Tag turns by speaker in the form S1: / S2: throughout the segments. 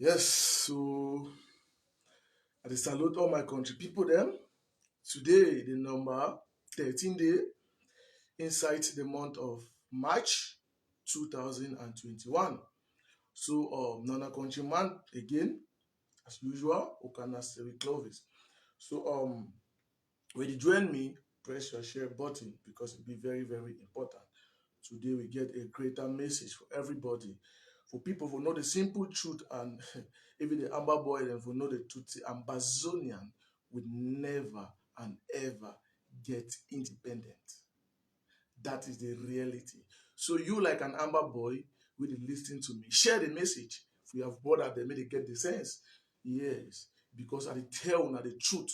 S1: Yes, so I dey salute all my country people them. Today, the number 13 day inside the month of March 2021. So, Nana countryman again, as usual, Okana Seri Clovis. So, when you join me, press your share button because it be very, very important. Today, we get a greater message for everybody. For people who know the simple truth and even the Amber Boy and who know the truth, the Ambazonian would never and ever get independent. That is the reality. So you like an Amber Boy will listen to me. Share the message. If we have bothered them, may they get the sense. Yes. Because I tell una the truth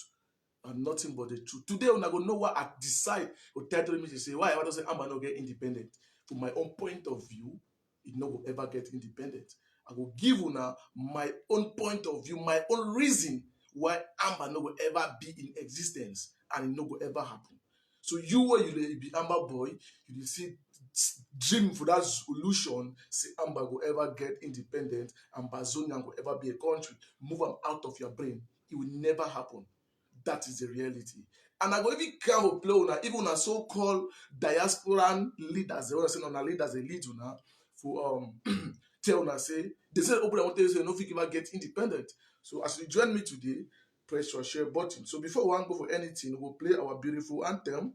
S1: and nothing but the truth. Today, when I go know what I decide or title me to say why I don't say Amber no get independent. From my own point of view, it no will ever get independent. I will give una my own point of view, my own reason why Amber no will ever be in existence and it no will ever happen. So you where you be Amber Boy, you dey see dream for that solution, say Amber go ever get independent and Bazonian will ever be a country. Move them out of your brain. It will never happen. That is the reality. And I go even kind of play una, even a so-called diasporan leaders, they want to say on leaders they lead una for tell una say they say open I want to say no fit ever get independent. So as you join me today, press your share button. So before we go for anything, we'll play our beautiful anthem.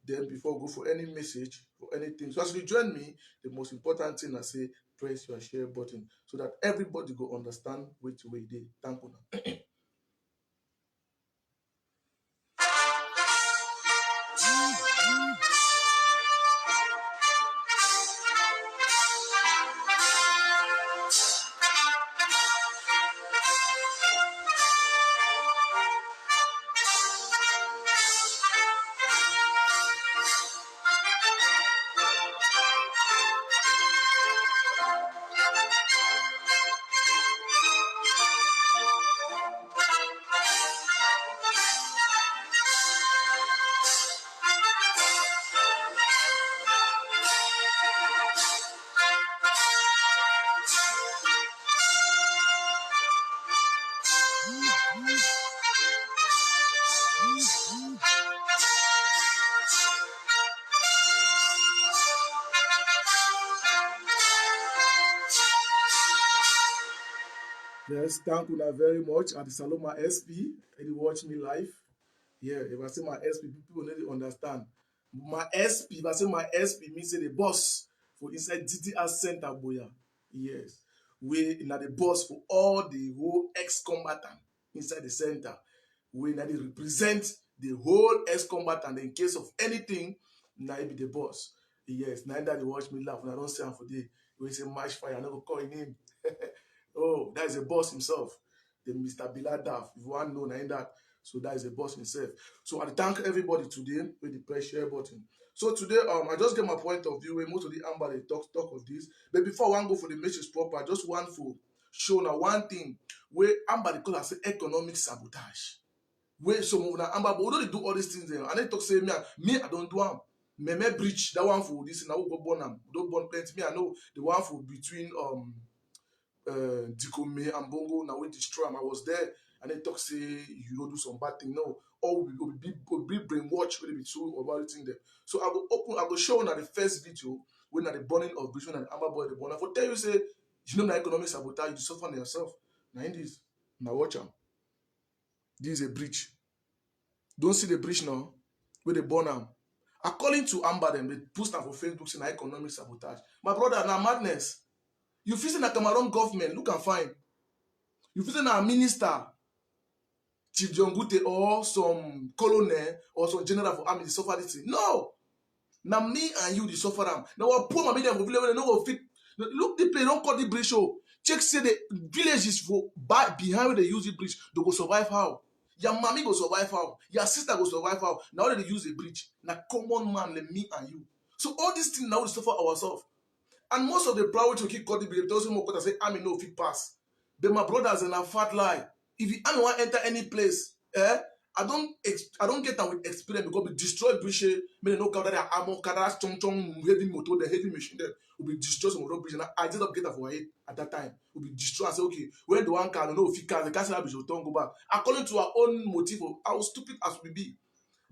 S1: Then before we go for any message for anything. So as you join me, the most important thing I say, press your share button so that everybody go understand which way they thank you. Yes, thank you very much. At the Saloma SP, and you watch me live. Yeah, if I say my SP, people need to understand. My SP, if I say my SP, means say the boss for inside DTR Center, boya. Yes. We na the boss for all the whole ex-combatant inside the center. We na they represent the whole ex-combatant in case of anything, na he be the boss. Yes, neither they watch me laugh. When I don't say am for day, we say match fire, I no go call him name. Oh, that is the boss himself, the Mr. Biladaf. If you want to know, na that. So that is the boss himself. So I thank everybody today with the press share button. So today, I just get my point of view. Most of the Amber they talk of this. But before I want to go for the message proper, I just want to show now one thing where Amber they call us economic sabotage. Where some of the Amber, but we don't do all these things there. And they talk say me I don't do them. Me breach that one for this and I will go born them. Don't born plenty. Me I know the one for between Dikome and Bongo now we destroy am. I was there and they talk say you don't do some bad thing. No, all we be brainwash will be so about it in there. So I go show na the first video when at the burning of Bridge and Amber Boy the burn. I for tell you say you know na economic sabotage, you suffer on yourself. Now in this, now watch am. This is a breach. Don't see the breach now where they burn am. According to Amber, them they post am for Facebook saying na economic sabotage. My brother, na madness. You feel say na Cameroon government look and fine. You feel say na minister Chief John Gute or some colonel or some general for army dey suffer this thing. No, na me and you dey suffer am. Na our poor mama dem for village wey dem no go fit. Look the place don cut the bridge o. Check say the villages for back behind where they use the bridge, they go survive how? Your mommy go survive how? Your sister go survive how? Now they dey use the bridge. Na common man like me and you. So all these things now we suffer ourselves. And most of the private will keep cutting believe those who more say army no fit pass. But my brothers in a fat lie. If the army want enter any place, I don't get that with experience because we destroy bridge, may no cover their armor, carry chong chong heavy motor, the heavy machine there. we be destroy some road bridge. And I just up get for head at that time. We be destroy and say, okay, when the one can no fit cars, the castle bridge will turn go back. According to our own motive of how stupid as we be.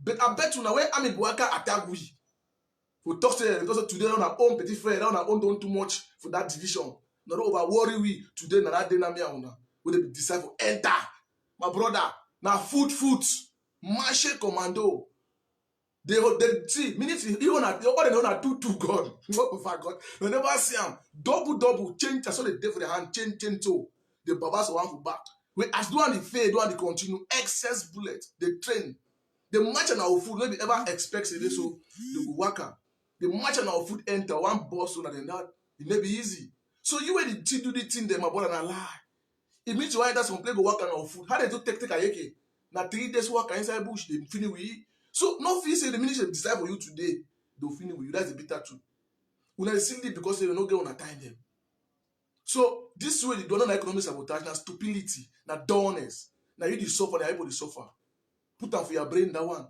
S1: But I bet you now when Ami Bouaka attack we talk to them because today on our own petit frère, on our own don't too much for that division. Not over worry we today na that day na me una. We dey decide for enter. My brother, now foot, marche commando. They see, minutes even at the other than two God. What God? They never see them. Double, change. I saw the day for the hand, change toe. The babas one for back. We as do one the fade, do one the continue. Excess bullet. They train. The match on our foot, nobody ever expects it. So they go worker. The match on our foot enter one boss so that it may be easy. So you when the team do the thing, they my brother and lie. It means you enter some play go work on our foot. How they do take a yeke? Now 3 days work inside bush, they finish with you. So no feel say the ministry decide for you today, they'll finish with you. That's the bitter truth. Una simply because they don't get on a time them. So this way, the don't economic sabotage, now stupidity, now dullness. Now you the suffer, now everybody suffer. Put them for your brain that one.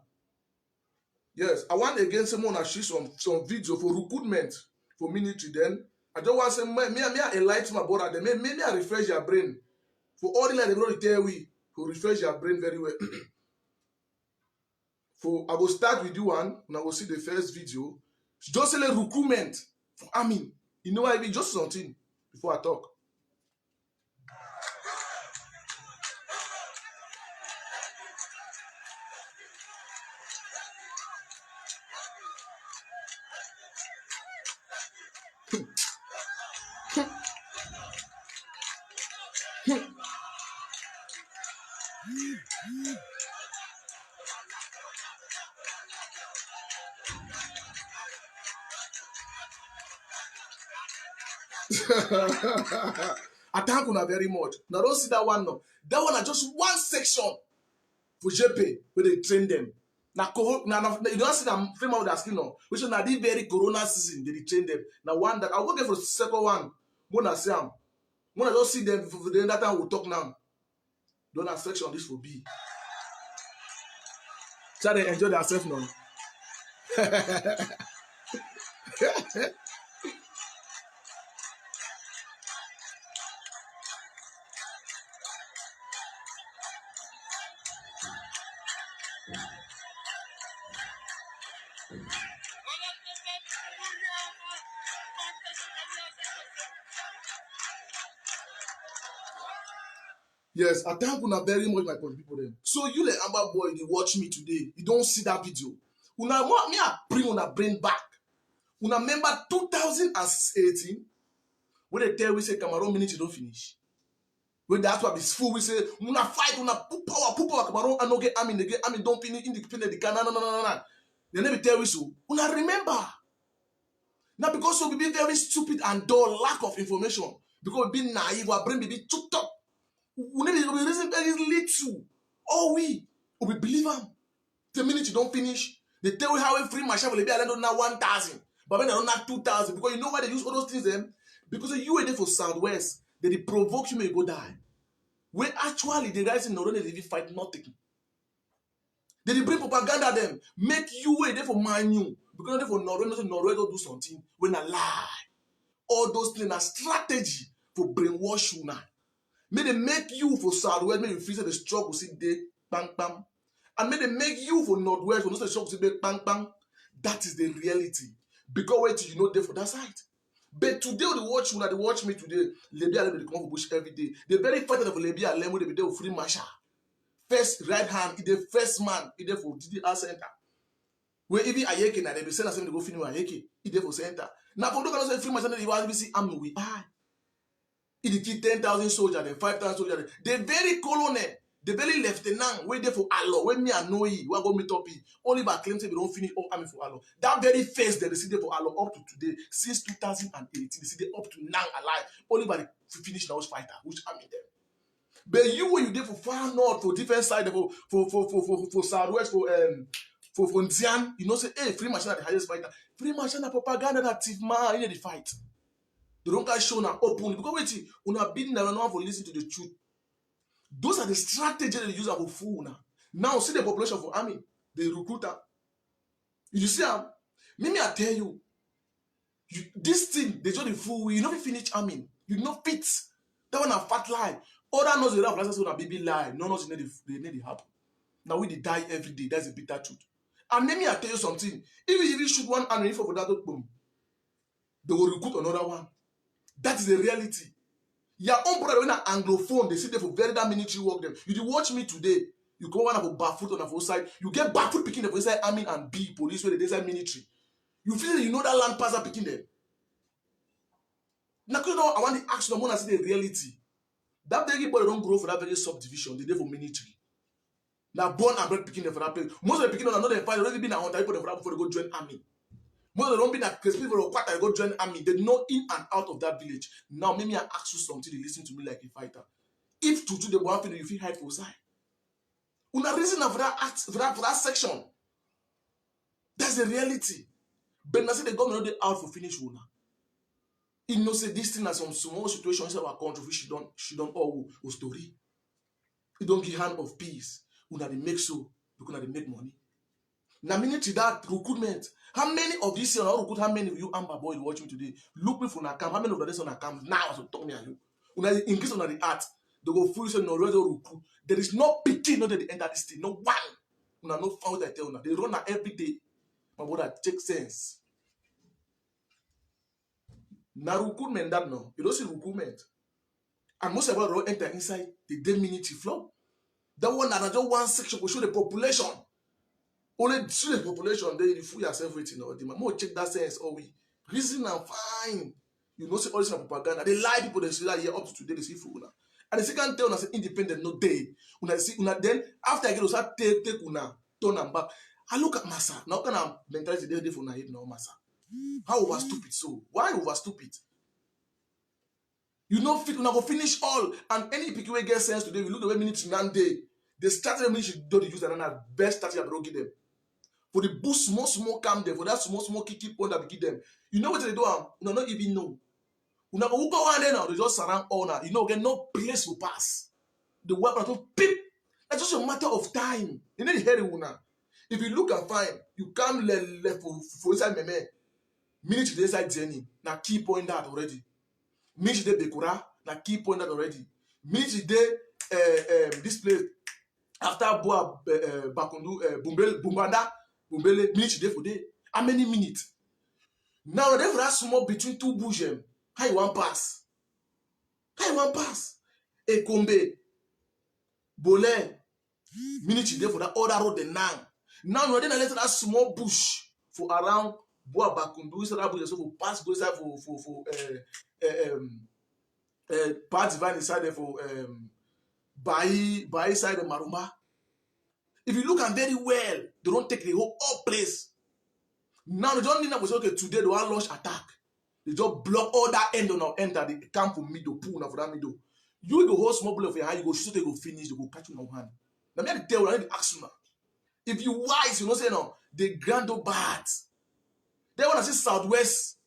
S1: Yes, I want again someone to show some video for recruitment for military. Then I don't want to say me enlighten my brother. Then maybe I refresh your brain. For all the like they don't tell we to refresh your brain very well. For I will start with you one, and I will see the first video. Just say recruitment for army. You know what I mean? Just something before I talk. I thank you very much. Now don't see that one now. That one is just one section for JP where they train them. Now you don't see them frame out their skin now. Which is now the very corona season they train them. Now one that I'll go get for the second one. When see them. When I don't see them for the that time we'll talk now. Don't have section this will be. Try to enjoy themselves now. Yes, I thank you very much, my people. Then. So you the Amber boy, you watch me today. You don't see that video. Una want me to bring una brain back. Una remember 2018 when they tell we say Cameroon minutes don't finish. When that's what is full, we say una fight, una put power Cameroon and no get army, they get army don't finish independent. They can no. They never tell we so. Una remember. Now because we be very stupid and dull, lack of information. Because we be naive, our brain be choked up. We reason very little. Oh we believe them. The minute you don't finish, they tell you how a free marshal will be at 1,000. But when they don't have 2,000, because you know why they use all those things then? Because you were there for Southwest, they provoke you may go die. When actually the guys in Norway they fight nothing. They bring propaganda them, make you wait there for Manu. Because they for Norway don't do something when I lie. All those things are strategy for brainwash you now. May they make you for Southwest, may you feel the struggle see day, bang bang. And may they make you for Northwest, for no struggle see day, bang bang. That is the reality. Because wait till you know there for that side. But today they watch me today. Libya they come for bush every day. The very fighter of Libya they be there for free marshal. First right hand, the first man, there for DDR center. Where even Ayeke na they be send us to go finish Ayeke, there for center. Now for those can say free marshal they want to see army we buy. It kill 10,000 soldiers, then 5,000 soldiers. The very colonel, the very lieutenant, wait there for Allah. When me and know you, we are going to meet up. Only by claim say we don't finish all army for Allah. That very face they see there for Allah up to today, since 2018, they see there up to now alive. Only by the finish those fighter, which army them. But you when you there for far north, for different side, for Southwest, for Nzian, you know say, hey, free machine are the highest fighter. Free machine are propaganda that thief man in the fight. They don't get shown up openly because wait, una been there no one for listen to the truth. Those are the strategies they use for fool now. Now see the population for army, the recruiter. You see, maybe I tell you, This thing, they just the fool. You know, we finish arming. You know, fit. That one a fat lie. Other knows the have license on a baby lie. No knows they need it happen. Now we die every day. That's the bitter truth. And let me I tell you something. If you even shoot one army for that boom, they will recruit another one. That is the reality. Your own brother when an anglophone, they sit there for very that military work them. You watch me today. You go one of a barefoot on the side. You get barefoot picking the inside army and B police where they inside military. You feel you know that land passer picking them. Now, you know, I want to ask someone and see the reality. That very boy don't grow for that very subdivision. They for military. Now, born and bred picking them for that place. Most of the picking on another fight already been a hunter before they go join army. Most of them don't be that crazy people or quarter go join army. They know in and out of that village. Now, maybe I ask you something. They listen to me like a fighter. If to do the one thing you feel hide for side. Una reason for that section. That's the reality. But now say the government not out for finish una. You know say this thing as some small situation inside our country she don't all story. You don't give hand of peace. Una they make so because they make money. Now military that recruitment. How many of this year recruit? How many of you Amber boy watch me today? Look me for na camp. How many of this on a camp now? So talk me and you. Una increase on the art. They go full say no recruit. There is no picking. No they enter this thing. No one. Una no found I tell una. They run every day. My brother take sense. Now recruitment that no. You don't see recruitment. And most of them don't enter inside the day military flow. That one that just one section will show the population. Only see the population, then you fool yourself waiting all the man. More check that sense, oh we reason and fine. You know, see all this propaganda. They lie people, they say that yeah, up to today, they see fool now. And the second tell us independent, no day. Una see una then after I get us take una turn and back. I look at Massa. Now kind of mentality they for na head now, Massa. How over stupid so? Why over stupid? You know fit una go finish all and any picky way get sense today. We look the way minutes man day. They started the minutes don't use another best strategy I give them. For the boost small calm them, for that small key point that we give them. You know what they do? You not even know. You know who go on there now, they just surround all now. You know, get no place will pass. The weapon to pip. That's just a matter of time. You need to hear it now. If you look and find, you come left for inside meme. Minute they inside journey. Now key point that already. Minute they Bekura, now key point that already. Minute they this place after Boa Bakundu Bumbanda. Bumbele minute day for day. How many minutes? Now they for that small between two bushes. How you want pass? How you want pass? Ekombe, Bole, minute day for that other road the now. Now you're then let that small bush for around Boa Bakundu. So that bush for pass go inside for part divine inside there for by side of Marumba. If you look at very well, they don't take the whole place. Now they don't need that was okay today they want launch attack. They just block all that end on our enter the camp for middle, pull now for that middle. You go hold small bullet of your hand, you go shoot, they go finish, they go catch you in your hand. Now me tell you, I need to ask you now. If you wise, you know say no, the grand bad. They want to see Southwest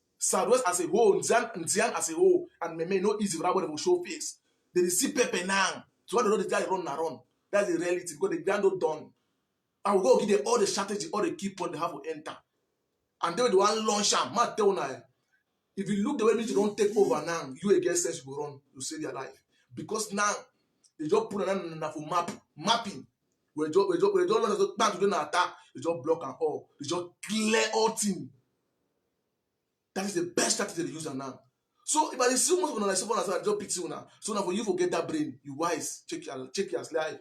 S1: as a whole, Nzian as a whole, and me no easy for that will show face. They see Pepe now. So what they know the guy run. That's the reality because the grand done. I will go give them all the strategy, all the key point they have to enter. And then the one launch them. Man, tell now. If you look the way you don't take over now, you against sense you go run to save your life. Because now they just put on for mapping. We just learn to plan to do an attack. They just block and all. They just clear all thing. That is the best strategy they use now. So if I see most of the someone as just pity now. So now for you forget that brain, you wise, check your life.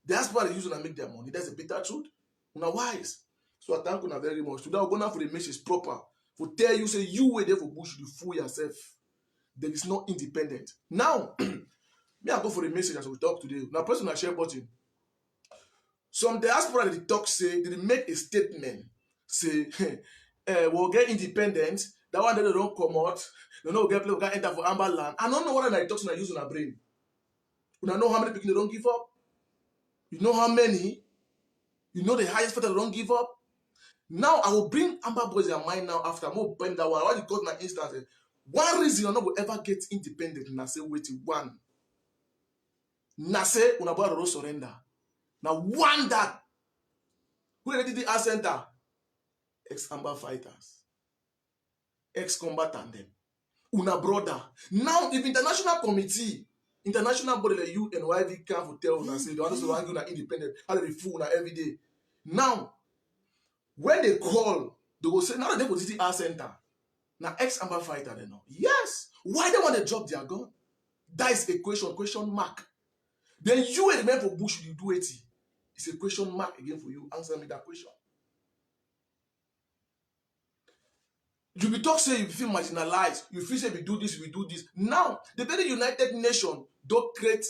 S1: The aspect they use to make their money. That's a bitter truth. Una wise. So I thank you very much. Today we're going for the message proper. For tell you say you were there for bush, you fool yourself. There is no independent. Now, me I go for the message as we talk today. Now press on the share button. Some diaspora they talk say they make a statement. Say we'll get independent. That one day they don't come out. They don't get play, we can enter for Amber Land. I don't know what I talk to use on our brain. You know how many people they don't give up? You know how many? You know the highest factor they don't give up? Now I will bring Amber Boys in mind now after I'm going to bend that one. Why you got my instance? One reason you're not going to ever get independent, Nase wait one. Nase unabwa ro surrender. Now one that who did the center? Ex-Amber fighters. ex-combatant them. Una brother. Now, if international committee, international body like UNYV can tell una say they want to argue una independent, how they fool una every day. Now, when they call, they go say, now they go to the center. Now, ex-Amba fighter, they know. Yes. Why they want to drop their gun? That is a question mark. Then you and the man for Bush, you do it. It's a question mark again for you. Answer me that question. You be talk say you feel marginalized, you feel say we do this, we do this. Now, the very United Nations don't create,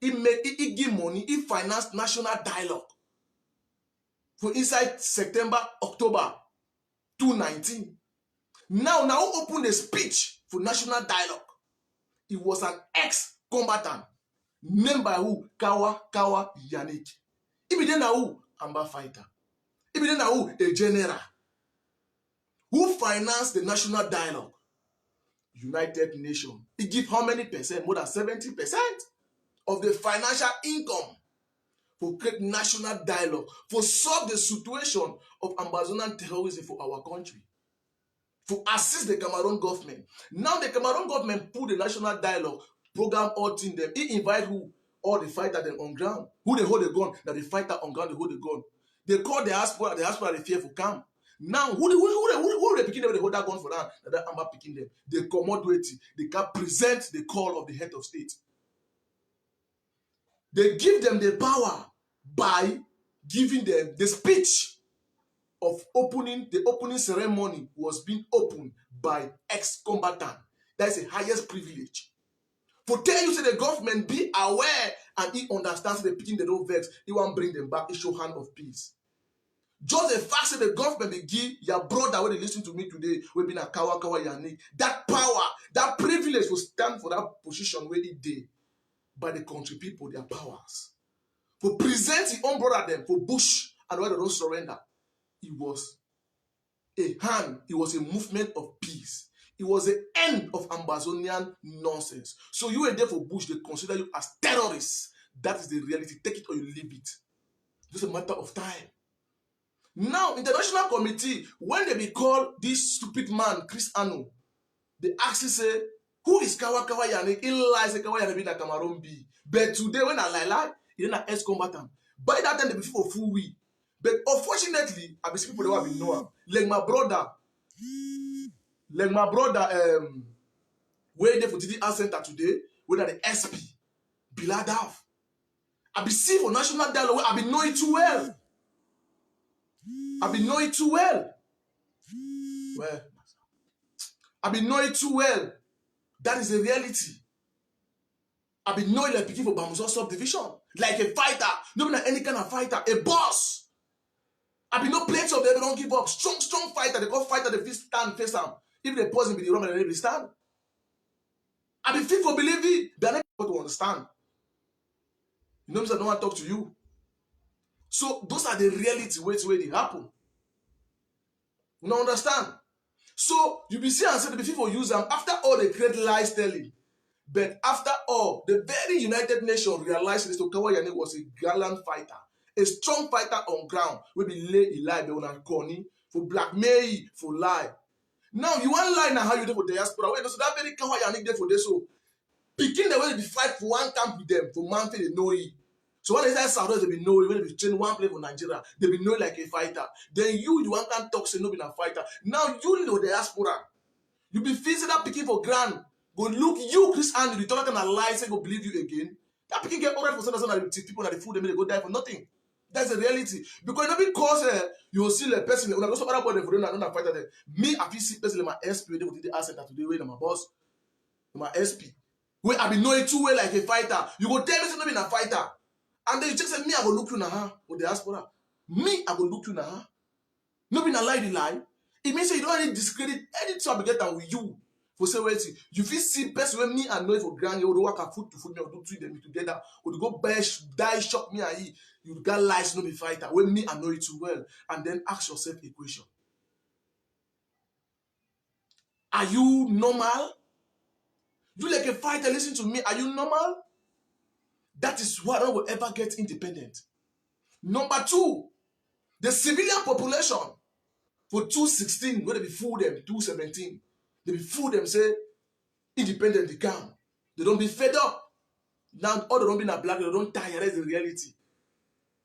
S1: it give money, it finance national dialogue. For inside September, October 2019. Now open the speech for national dialogue. It was an ex-combatant named by who? Kawa Yannick. He be then who? Amba fighter. He be then who? A general. Who financed the national dialogue? United Nations. It give how many percent? More than 70% of the financial income for create national dialogue, for solve the situation of Ambazonan terrorism for our country, for assist the Cameroon government. Now the Cameroon government put the national dialogue program all in them. He invite who? All the fighters them on ground. Who they hold the gun? That the fighter on ground they hold the gun. They call the diaspora they fear for camp. Now who they picking them? They hold that gun for them. That Amba picking them. They commodity. They can present the call of the head of state. They give them the power by giving them the speech of opening. The opening ceremony was being opened by ex-combatant. That is the highest privilege. For tell you say the government be aware and he understands the picking the don't vex, he won't bring them back, he show hand of peace. Just the fact that the government they give your brother when they listen to me today, will be na Kawa Yannick. That power, that privilege will stand for that position where it did by the country people, their powers. For present his own brother them, for Bush and why they don't surrender. It was a hand, it was a movement of peace. It was the end of Ambazonian nonsense. So you were there for Bush, they consider you as terrorists. That is the reality. Take it or you leave it. Just a matter of time. Now, international committee, when they be called this stupid man, Chris Anu, they actually say, who is Kawa Yannick? He lies say Kawa Yannick be na Cameroon B. But today, when I lie, he na ex-combatant. By that time, they be for full week. But unfortunately, I be people that have been know. Like my brother, where they for TD Center today, where the SP, Biladav. I be see for national dialogue, I be know it too well. I be know it too well. Well, I be know it too well. That is the reality. I be knowing like picking for Bamuzo subdivision. Like a fighter. Not like any kind of fighter. A boss. I be no plenty of them, they don't give up. Strong fighter. They call fighter, they stand face them. If they pause in the wrong, they stand. I be fit for believing. They're not able to understand. You know, I don't want to talk to you. So those are the reality where they happen. You don't understand? So you be see and say the people use them after all they create lies telling. But after all, the very United Nations realized this Kawa Yannick was a gallant fighter, a strong fighter on ground. We be lay a lie on corny for blackmail, for lie. Now you want lie now how you do for diaspora. Wait, so that very Kawa Yannick there for this so begin the way they be fight for one camp with them for man they know it. So when they say South they be know it, when they be train one play for Nigeria, they be know like a fighter. Then you the one can talk say no be a fighter. Now you know diaspora. You be facing that picking for grand. Go look you, Chris Andrew, you talk and lie, say go believe you again. That picking get alright for some people that the food they go die for nothing. That's the reality. Because not because you will see a person when I go to other body for not fighter there. Me, I feel see person like my SP, they will do the asset today where my boss, my SP. Where I be knowing too well like a fighter. You go tell me say no be a fighter. And then you just say me, I go look you now for diaspora. Me, I go look you now. No be na lie the lie. It means you don't really discredit any trouble get down with you. For say wait, you feel see person when me and know for grand you work at food to food me or do two them together or to go buy die shock me and you got lies no be fighter when me and know it too well and then ask yourself a question. Are you normal? You like a fighter, listen to me. Are you normal? That is why I don't will ever get independent. Number two, the civilian population for 2016, where they be fool them, 2017. They be fool them say independent they come. They don't be fed up. Now all they don't be na black, they don't tire. That's the reality.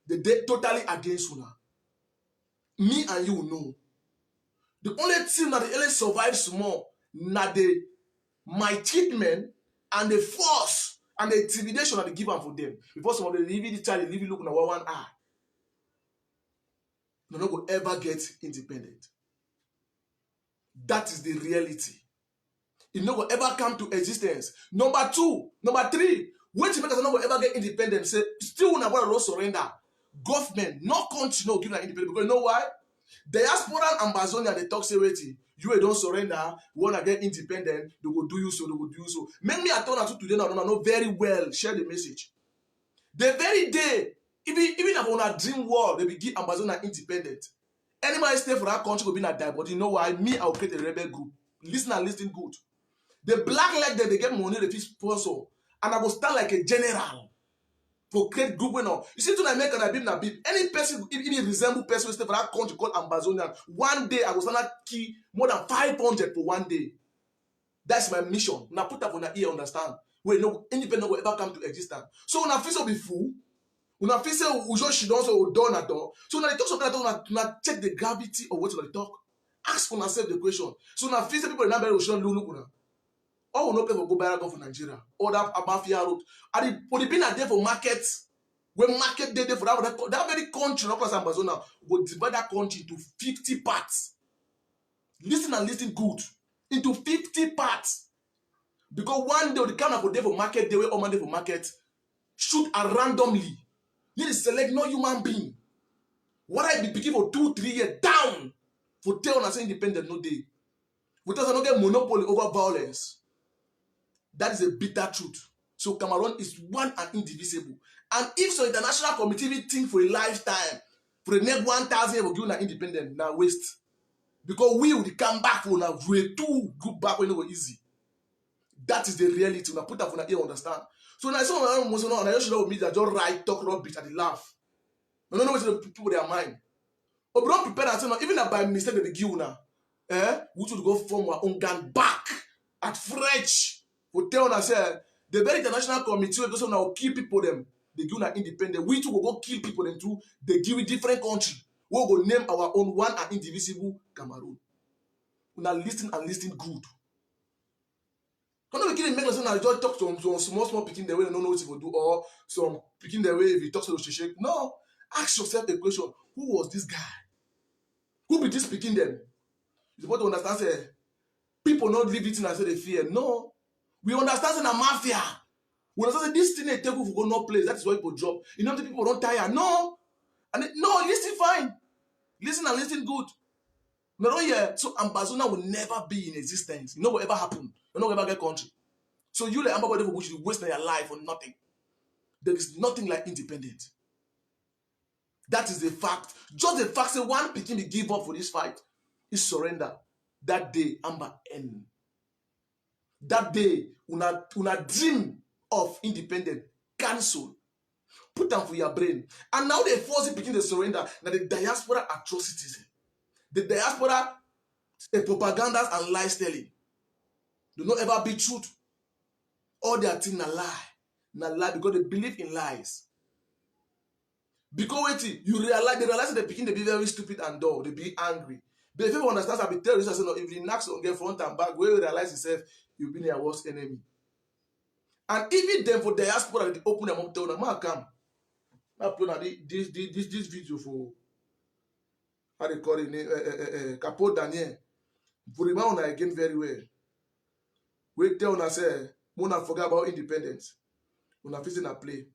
S1: They totally against una. Me and you know. The only thing that the only survive small na the my treatment and the force and the intimidation that they give am for them. Because some of them leave the child, they leave you look na one eye. They no go ever get independent. That is the reality. It no go ever come to existence. Number two, number three, when you make us no go ever get independent, say still una want to surrender. Government, no country no give an independent because you know why? Diaspora and Ambazonia they talk say wetin you don't surrender, you wanna get independent, they go do you so, they go do you so. Make me atone to today now, know very well, share the message. The very day, even if una dream world, they be give Ambazonia independent. Anybody stay for that country go be na die, but you know why? Me, I will create a rebel group. Listen and listen good. The black leg them, they get money, they fit sponsor, and I go stand like a general for create group wey no. You see, to America na bib na bib. Any person, if resemble person wey stay for that country called Ambazonian, one day I go stand key more than 500 for one day. That's my mission. Now put up on the ear, understand? Where no independent will ever come to existence. So when I feel so be fool, when I feel say ujo she don't so done at all. So when I talk something like that, una check the gravity of what you talk. Ask for yourself the question. So when I feel say people in that very ocean look una. All will not pay for go buy go for Nigeria. Or that mafia road. And the been a day for market. When market day for that very country, not across Amazon, will divide that country into 50 parts. Listen and listen good. Into 50 parts. Because one day the kind of day for market day, or Monday for market, shoot at randomly. You need to select no human being. What I be picking for 2-3 years down for tell us independent no day. We just not get monopoly over violence. That is a bitter truth. So Cameroon is one and indivisible. And if so international community think for a lifetime, for the next 1,000 years, we'll give an independent, now waste. Because we will come back for now, we too good back when it was easy. That is the reality. When I put up on here, understand. So now someone was on, I just know me that just write, talk rubbish, and they laugh. I don't know what the people their mind. But we don't prepare and say, no, even by mistake they give now, we should go form our own gun back at French. We tell us the very international committee will now kill people them. They give an independent. We too will go kill people them too. They give it different country. We will go name our own one and indivisible Cameroon. We now listen and listen good. Don't be kidding. Make us now just talk to some small picking the way they don't know what to do, or some picking the way if you talk to the shake. No, ask yourself the question: who was this guy? Who be this picking them? You supposed to understand. Say people not leave it in and say they fear. No. We understand in a mafia. We understand this thing they take for go no place. That is why people drop. You know the people don't tire. No. And no, listen fine. Listen and listen good. No, yeah. So Ambazonia will never be in existence. You know what ever happen. You know what ever get country. So you like Ambabody for which you waste your life for nothing. There is nothing like independent. That is the fact. Just the fact that one picking the give up for this fight is surrender. That day, Amba end. That day, una dream of independent, cancel. Put them for your brain. And now they force it begin to surrender. Now the diaspora atrocities. The diaspora propagandas and lies telling. Do not ever be truth. All their thing na lie. Na lie because they believe in lies. Because wait, they realize that they begin to be very stupid and dull. They be angry. But if you understand, I be tell you, I say, no, if the knocks on get front and back, where you realize yourself, you've been your worst enemy. And even them for diaspora, they open them up, tell them, come. I upload this video for, how they call it, Capo Daniel. For remember again very well. We tell them, say, Mona forget about independence. Mona facing a play.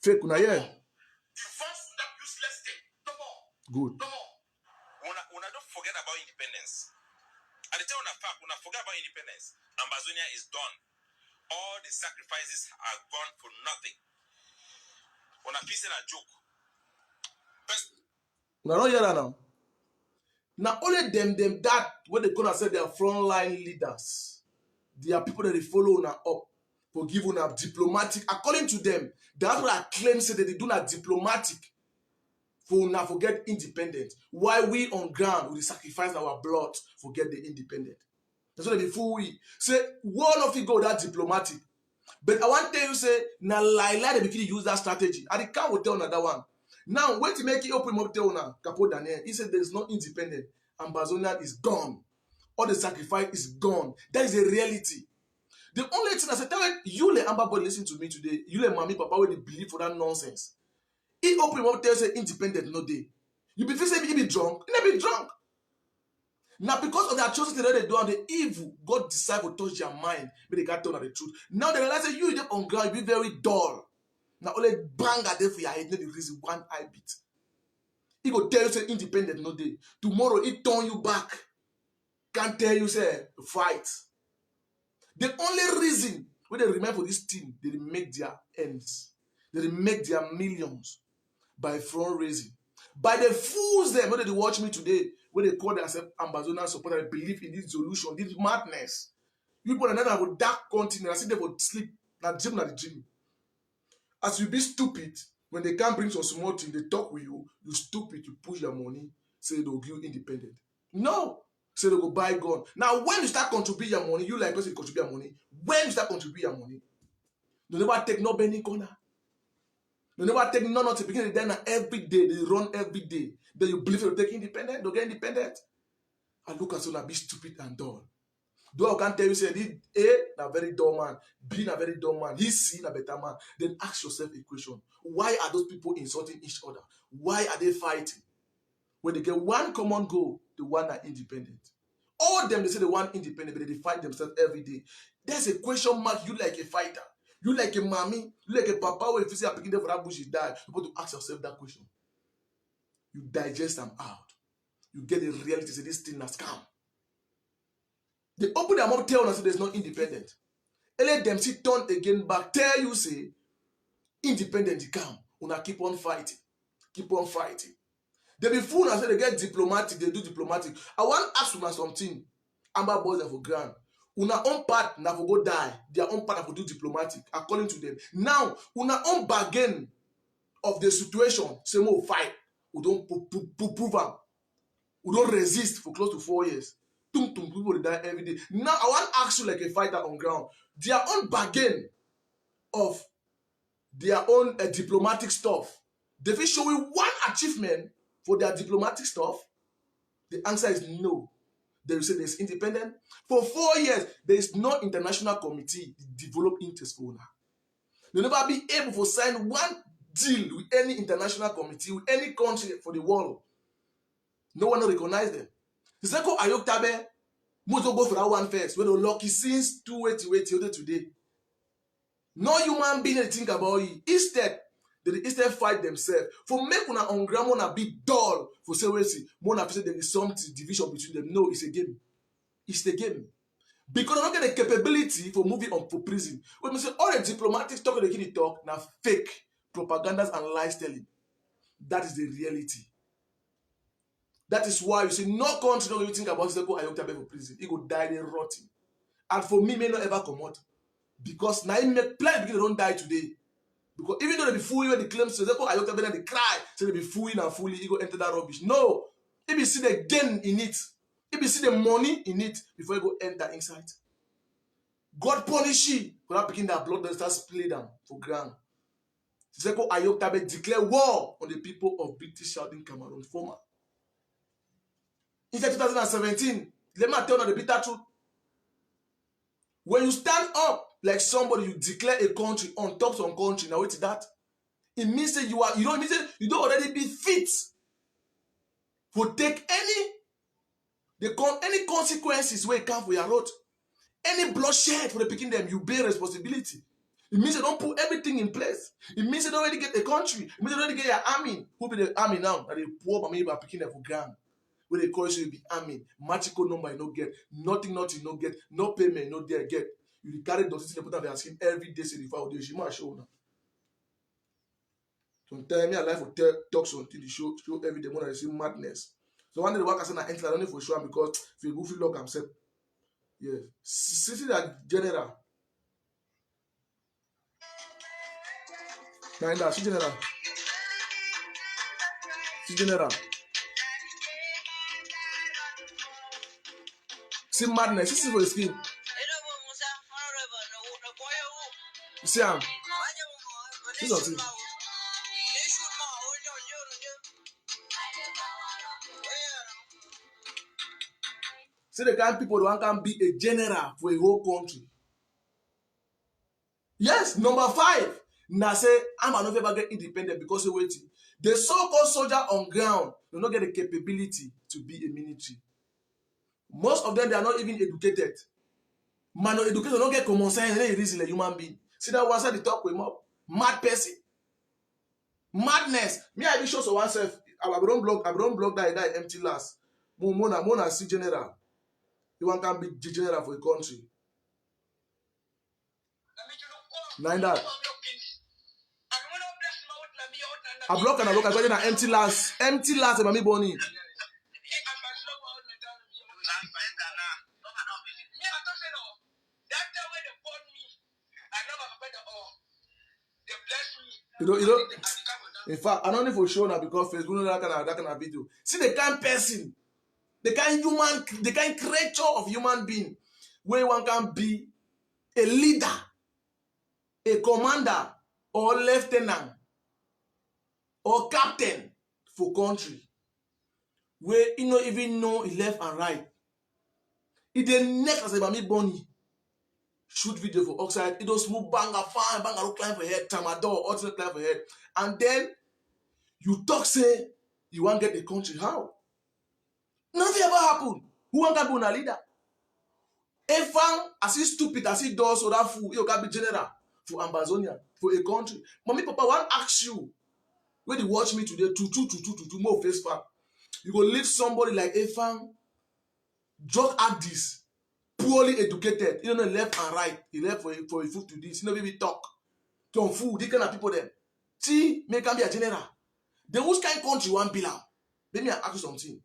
S1: Fake, una yeah.
S2: You force that useless thing. No more.
S1: Good.
S2: No more. When I don't forget about independence. And the tell on a fact, when I forget about independence, Ambazonia is done. All the sacrifices are gone for nothing. When I piece in a joke.
S1: Now don't hear that now. Now only them that when they gonna say they are frontline leaders. They are people that they follow now up. For giving up diplomatic, according to them, that's what I claim say that they do not diplomatic For now, forget independent. Why we on ground we sacrifice our blood, forget the independent. That's what they fool we. Say, one of you go that diplomatic. But I want to tell you, say, now lie they begin to use that strategy. And the car will tell another one. Now, wait to make it open up tell now, Capo Daniel. He said there is no independent. Ambazonia is gone. All the sacrifice is gone. That is a reality. The only thing I said, tell you let Amber boy listen to me today. You let mommy, papa, when they believe for that nonsense. He open up tell say independent no day. You be say he be drunk, he never be drunk. Now because of the atrocity that they do and the evil, God decide to touch their mind, but they can't tell the truth. Now they realize that you on ground, you be very dull. Now only bang at them for your head, no the reason one eye beat. He go tell you say independent no day. Tomorrow he turn you back. Can't tell you say fight. The only reason when they remain for this team, they make their ends. They make their millions by fundraising. By the fools them, when they watch me today, when they call themselves Ambazonia supporter, they believe in this solution, this madness. You put another with dark continent, I see them would sleep, not dream, not the dream. As you be stupid, when they can't bring some small thing, they talk with you, you stupid, you push your money, say they'll give you independent. No. Say they go buy gun. Now, when you start contributing your money, you like person contribute your money. When you start contributing your money, they never take no Benny corner. They never take none of the beginning. Then every day they run every day. Then you believe they'll take independent, they'll get independent. And look at so now be stupid and dull. Though I can't tell you say this A, a very dull man, B, a very dull man, he C, a better man. Then ask yourself a question: why are those people insulting each other? Why are they fighting? When they get one common goal, the one are independent. All of them, they say they want independent, but they fight themselves every day. There's a question mark. You like a fighter. You like a mommy. You like a papa. If you say I'm picking them for that bush, you die. You got to ask yourself that question. You digest them out. You get the reality. Say this thing has come. They open their mouth, tell us there's no independent. And let them see turn again back. Tell you say independent come. Una keep on fighting. Keep on fighting. They be fool and say they get diplomatic, they do diplomatic. I want to ask una something. Amber boys are for grand. Una own part na for go die. Their own part na for do diplomatic, according to them. Now, una own bargain of the situation, say more fight. We don't prove them. We don't resist for close to 4 years. People die every day. Now, I want to ask you like a fighter on ground. Their own bargain of their own diplomatic stuff. They will show you one achievement for their diplomatic stuff. The answer is no. They will say there's independent. For 4 years, there is no international committee to develop interest for now. They'll never be able to sign one deal with any international committee, with any country for the world. No one will recognize them. The second Ayok Tabe, most go for that one first. We're lucky since 2020 today. No human being think about it. Instead, they fight themselves. For make una on ground una be dull. For say we see, mona say there is some division between them. No, it's a game. It's the game. Because they don't get the capability for moving on for prison. When we say all the diplomatic talk they can talk now fake propagandas and lies telling. That is the reality. That is why you see no country don't even think about Seko Ayok Tabe for prison. He go die there rotting. And for me, may not ever come out. Because now he make plenty people don't die today. Because even though they be fooling when they claim so Seko Ayok Tabe they cry, so they be fooling and fooling, he go enter that rubbish. No. If you see the gain in it, if you see the money in it before you go enter inside. God punish you for not picking that blood that starts spilling down for ground. Seko Ayok Tabe declare war on the people of British Southern Cameroon former. In 2017, let me tell you the bitter truth. When you stand up like somebody, you declare a country on top of some country. Now what's that? It means that you don't already be fit for take any consequences where it come for your road. Any bloodshed for the picking them, you bear responsibility. It means you don't put everything in place. It means you don't already get a country. It means you don't already get your army. Who be the army now? That they poor family by picking them for ground. When they call you be army, magical number you no get, nothing you no get, no payment no there get. You carry those things they asking every day. Say the file she must show now. Sometimes me alive will talk something the show every day when I see madness. So one day the worker said I enter only for sure because if you go feel lock himself. Yeah. City that general. Nah, she general. See general. See madness. This is for the skin. You see him? See something. See the kind of people who can be a general for a whole country. Yes, number 5. Now say I'm not ever get independent because of waiting. The so-called soldier on ground do not get the capability to be a military. Most of them, they are not even educated. Man, no education don't get common sense. They reason a human being. See that one side the talk with mob. Mad person. Madness. Me I be sure so oneself. I don't block that empty last. Mona see general. You want can be general for a country. Nine that. I block. I got an empty last. Empty last of my bonnie. You know. In fact, I don't need for show now because Facebook know that kind of video. See the kind person, the kind creature of human being, where one can be a leader, a commander, or lieutenant, or captain for country, where you don't even know left and right. It the next as a Mami Bonnie shoot video for Oxide, it does move banger, fine, banger, climb for head, tramadol, alternate climb for head, and then you talk say you want to get the country how? Nothing ever happen. Who want to be a leader? If as he stupid as he does, so that fool, you can be general for Amazonia, for a country. Mommy, Papa, want to ask you, when you watch me today, to more face fact, you go leave somebody like Efang, just act this, poorly educated, you don't know left and right, he left for a food to this, you know, baby talk, to food, these kind of people there. See, make him be a general. Then which kind of country want be now? Let me ask you something.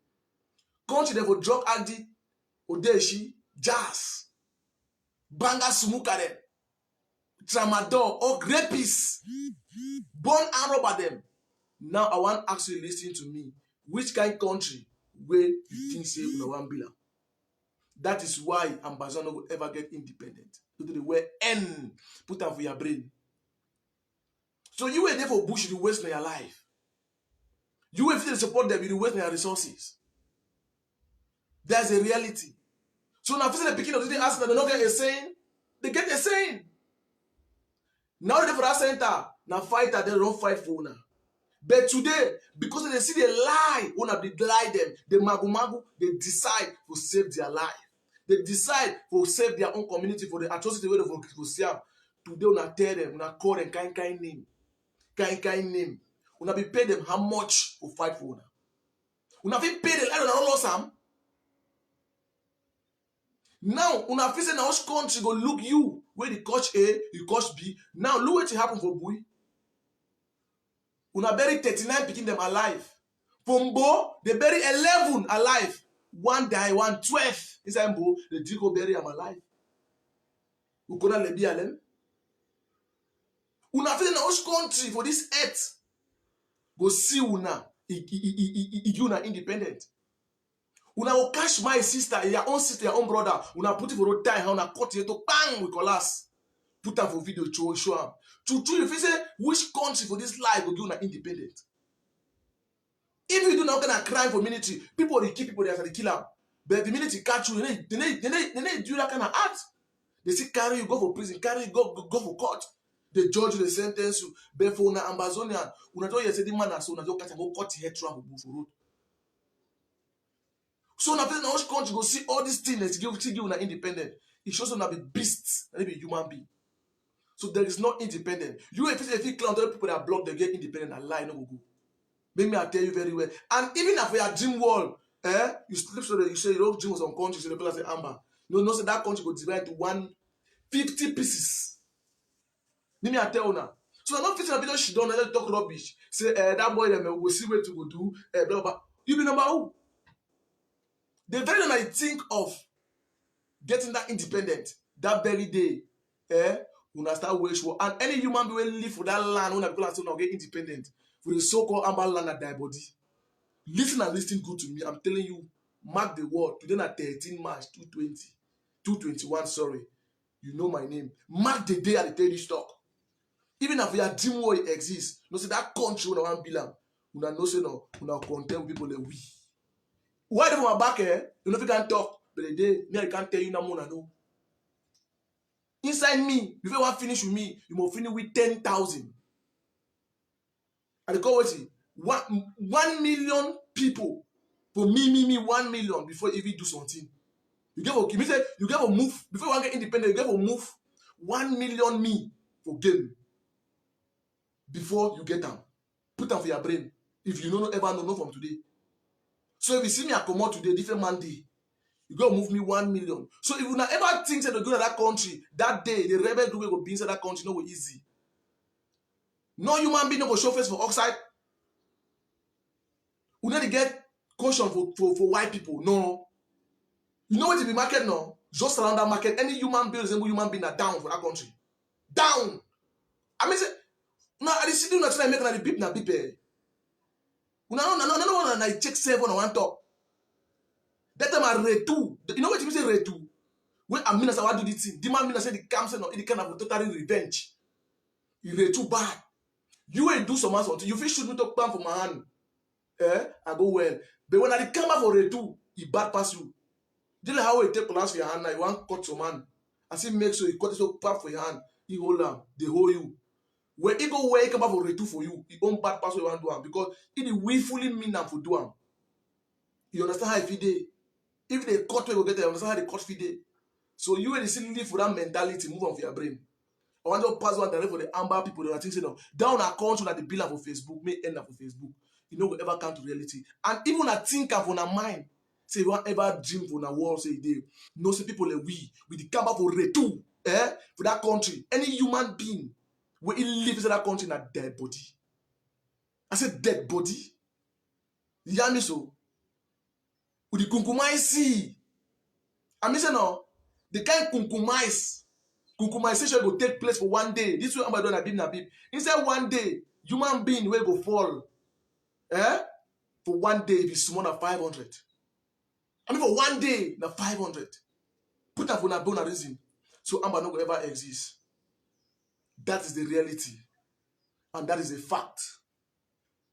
S1: Country they for drug addict, odeshi, jazz, banga sumuka them, tramadol, or rapists, born and robber them. Now I want to ask you listen to me. Which kind of country where you think say una want be now? That is why Ambazano will ever get independent. You do the word N, put them for your brain. So you were there for Bush, you waste your life. You will feel support them, you waste their resources. There's a reality. So now, the beginning of the day, ask that they don't get a saying, they get a saying. Now they for that center, now fighter, they don't fight for una. But today, because they see the lie, una they lie them, the magu, they decide to save their life. They decide to save their own community for the atrocity where they for see. Today, una tell them, una call them kind name. Kind name. Una be pay them how much to fight for una. Una be pay them, I don't know some. Now, una feel say na which country go look you where the coach A, you coach B. Now, look what happen for Bui. Una bury 39 picking them alive. Pombo, they bury 11 alive. One die, 1 12. Inside Mbo, the Drico bury them alive. Ukona lebi alem. Una feel na which country for this earth go see una, una independent. Una will catch my sister, your own brother. Una put it for road tie, una cut it to bang with collapse. Put them for video, show them. True, if you say which country for this life will give una independent. If you do not gonna crime for military, people they kill people they kill them. But the military catch you, they do that kind of act. They say carry you go for prison, carry you go for court. They judge you, they sentence you. But for una Ambazonian, una don't say the man so una don't catch go cut head travel for road. So now which country go see all these things that give una independent. It shows una be beasts, and be human being. So there is no independent. You if you clown other people that block they get independent and lie no go. Make me I tell you very well. And even if your dream world, you sleep so that you say your dream was on country, so the people say Amber. No, say that country go divide to 150 pieces. Make me I tell you now. So I'm not fitting a video she don't let talk rubbish. Say that boy them will see what to go do. Blah blah. You be number who? The very time I think of getting that independent, that very day, una start wage war. And any human being will live for that land when people are still not get independent for the so-called Amber land at their body. Listen and listen good to me. I'm telling you, mark the word. Today na 13 March 221, sorry. You know my name. Mark the day I tell you talk. Even if your dream war exists, no say that country una wan build am, una know say no, una content people like we. Why dey for my back you know if you can talk, but the day me I can't tell you now more know. Inside me, before you want finish with me, you must finish with 10,000. I dey call wetin 1 million people for me 1 million before you even do something. You get for me say you get for move before you wan get independent. You get for move 1 million me for game before you get am. Put am for your brain. If you no ever know from today. So if you see me I comot today, different man dey. You go move me 1 million. So if you na ever think say to go to that country that day, the rebel group wey go be inside that country no go easy. No human being no go show face for outside. We no dey get caution for white people. No. You know what be market now? Just around that market, any human being resemble human being are down for that country. Down. I mean say, now I see you not try make na the beep na beep. No, I check 7 on one top. That time I read 2. You know what you say read 2? When I mean as I do this thing, the man mean I say the camp say no, it kind of totally revenge. He read too bad. You ain't do some something. You feel shoot me to plan for my hand. I go well. But when I come out for read 2, he bad pass you. Just like how he take class for your hand now, you want cut some man. I say make sure he cut it so part for your hand. He hold am, they hold you. When he go where he come out for read 2 for you, he own bad pass what you want do am because he willfully mean am for do am. You understand how it fit dey? If they cut where you go get there, you understand how they cut fit dey? So you will still live for that mentality, move on for your brain. I want to pass one direct for the amber people that are thinking of down a country that the bill for Facebook, may end up for Facebook. You know, will ever come to reality. And even I think of on a mind, say you want ever dream for a world, say they no say people like we the camera for retu, for that country. Any human being where he lives in that country in a dead body. I said dead body. You hear me so? With the kunkumai I mean say no, the kind kunkumization will take place for one day. This way I'm doing a bit na bit. Instead one day, human being will go fall. For one day, if it's small than 500. I mean for one day, na 500. Put that for na reason. So Amber no go ever exist. That is the reality. And that is a fact.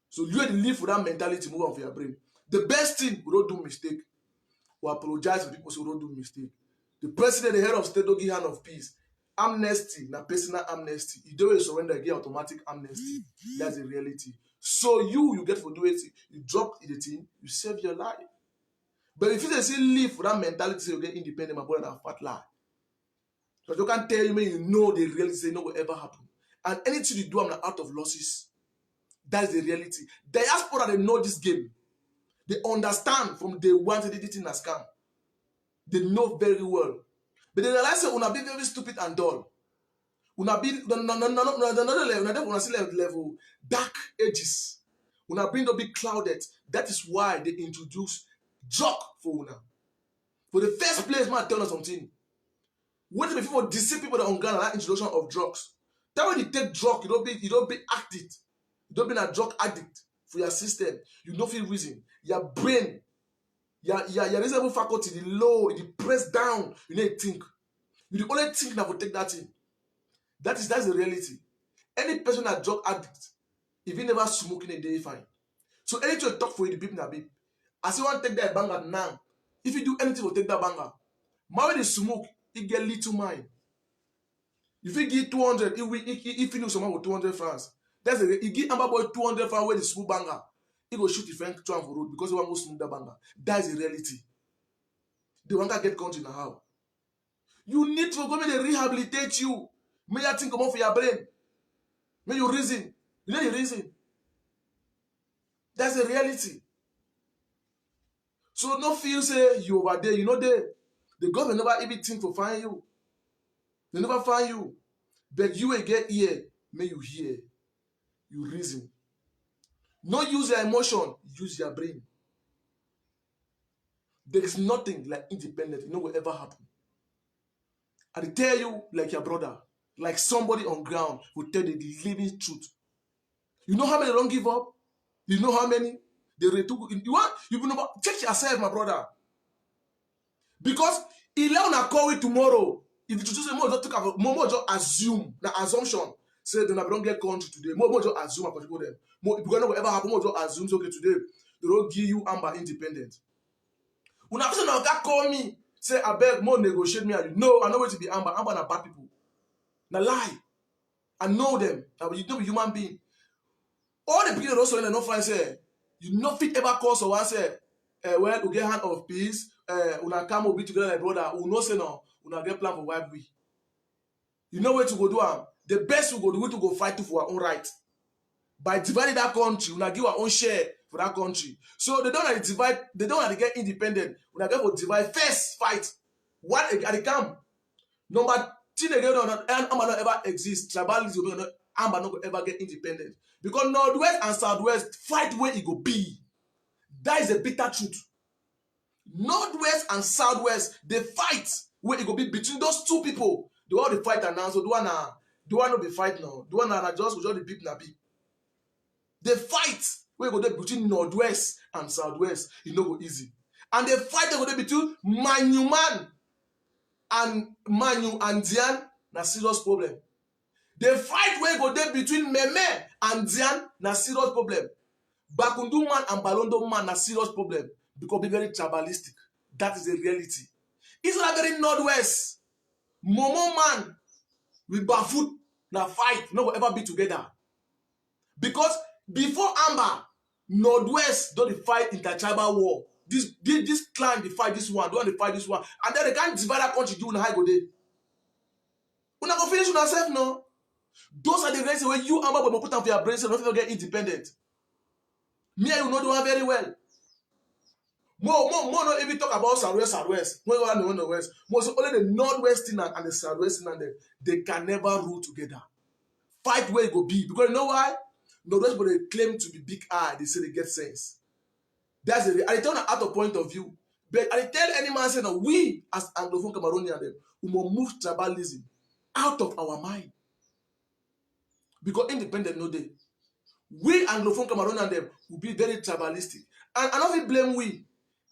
S1: So you have to live for that mentality, move on for your brain. The best thing, we don't do mistake. We apologize to people so we don't do mistake. The president, the head of state, don't give hand of peace. Amnesty, na personal amnesty. You don't surrender, get automatic amnesty. That's the reality. So you get for do it, you drop the thing, you save your life. But if you still live for that mentality, say you get independent, my boy, that's a fat lie. So you can't tell me you know the reality, say no will ever happen. And anything you do, I'm out of losses. That's the reality. Diaspora, they know this game. They understand from day one that this thing has come. They know very well. But they realize that una be very stupid and dull. Una be another level, dark ages. Una bring to be clouded. That is why they introduce drug for una. For the first place, man, tell us something. What if people deceive people that on ground that introduction of drugs? That when you take drug, you don't be addict. You don't be a drug addict for your system. You don't feel reason. Your brain, your reasonable faculty, the low, the press down. You need to think. You the only think that will take that thing. That's the reality. Any person that drug addict, if he never smoke in a day, fine. So anything you talk for you, the beep na beep. As you want to take that banger now, if you do anything, will take that banger. Man, when they smoke, he get little mind. If he give 200, if he know someone with 200 francs, that's it. He give Amber Boy 200 francs where the smoke banger. He go shoot the friend to for road because he want to smoke that banger. That is the reality. They want to get country now. You need to go, may they rehabilitate you. May you think about for your brain. May you reason. You know the reason. That's the reality. So no feel say you over there, you know there. The government never even think to find you. They never find you. But you will get here. May you hear. You reason. Not use your emotion. Use your brain. There is nothing like independence. It will ever happen. I tell you like your brother. Like somebody on ground who tell the living truth. You know how many don't give up? You know how many? They retook. You know, check yourself, my brother. Because he let una call it tomorrow. If you just say more, just talk about more, just assume the assumption. Say they don't get country today. More just assume I go them. More because no whatever happen, more just assume okay today they don't give you Amber independent. Una person now can call me say I beg more negotiate me and you know I know where to be Amber. Amber na bad people. Na lie. I know them. You know human being. All the people also in no find say you no fit ever call someone say well we get hand of peace. Una come be together like brother. We no say no. Una get plan for why we. You know where to go do am. The best we go do we to go fight for our own right. By dividing that country, una give our own share for that country. So they don't want to divide. They don't want to get independent. Una get for divide first fight. One at the camp. Number thing again, Amber not ever exist. Tribalism, Amber not ever get independent because Northwest and Southwest fight where it go be. That is the bitter truth. Northwest and Southwest they fight where it go be between those two people. The one they fight and now so the one no be fight now. The one na just the beep na beep. They fight where go there between Northwest and Southwest. It no go easy. And they fight they go there between Manyuman and Manu and Dian na serious problem. The fight where go there between Meme and Dian na serious problem. Bakundu man and Balondo man na serious problem because be very tribalistic. That is the reality. It's not very Northwest. Momo man with Bafut na fight no go ever be together. Because before Amber, Northwest don't fight intertribal war. This clan they fight this one, they fight this one, and then they can't divide that country do how go dey. Una go finish una self no. Those are the reasons where you Amber will put on for your brain so don't get independent. Me and you know do one very well. More not even talk about Southwest. More on the West. More so only the Northwestern and the Southwestern they can never rule together. Fight where it go be because you know why? Northwest but they claim to be big eye. They say they get sense. That's the I tell an out of point of view. But I tell any man say no, we as Anglophone Cameroonian we must move tribalism out of our mind. Because independent no day. We Anglophone Cameroonian will be very tribalistic. And I don't blame we.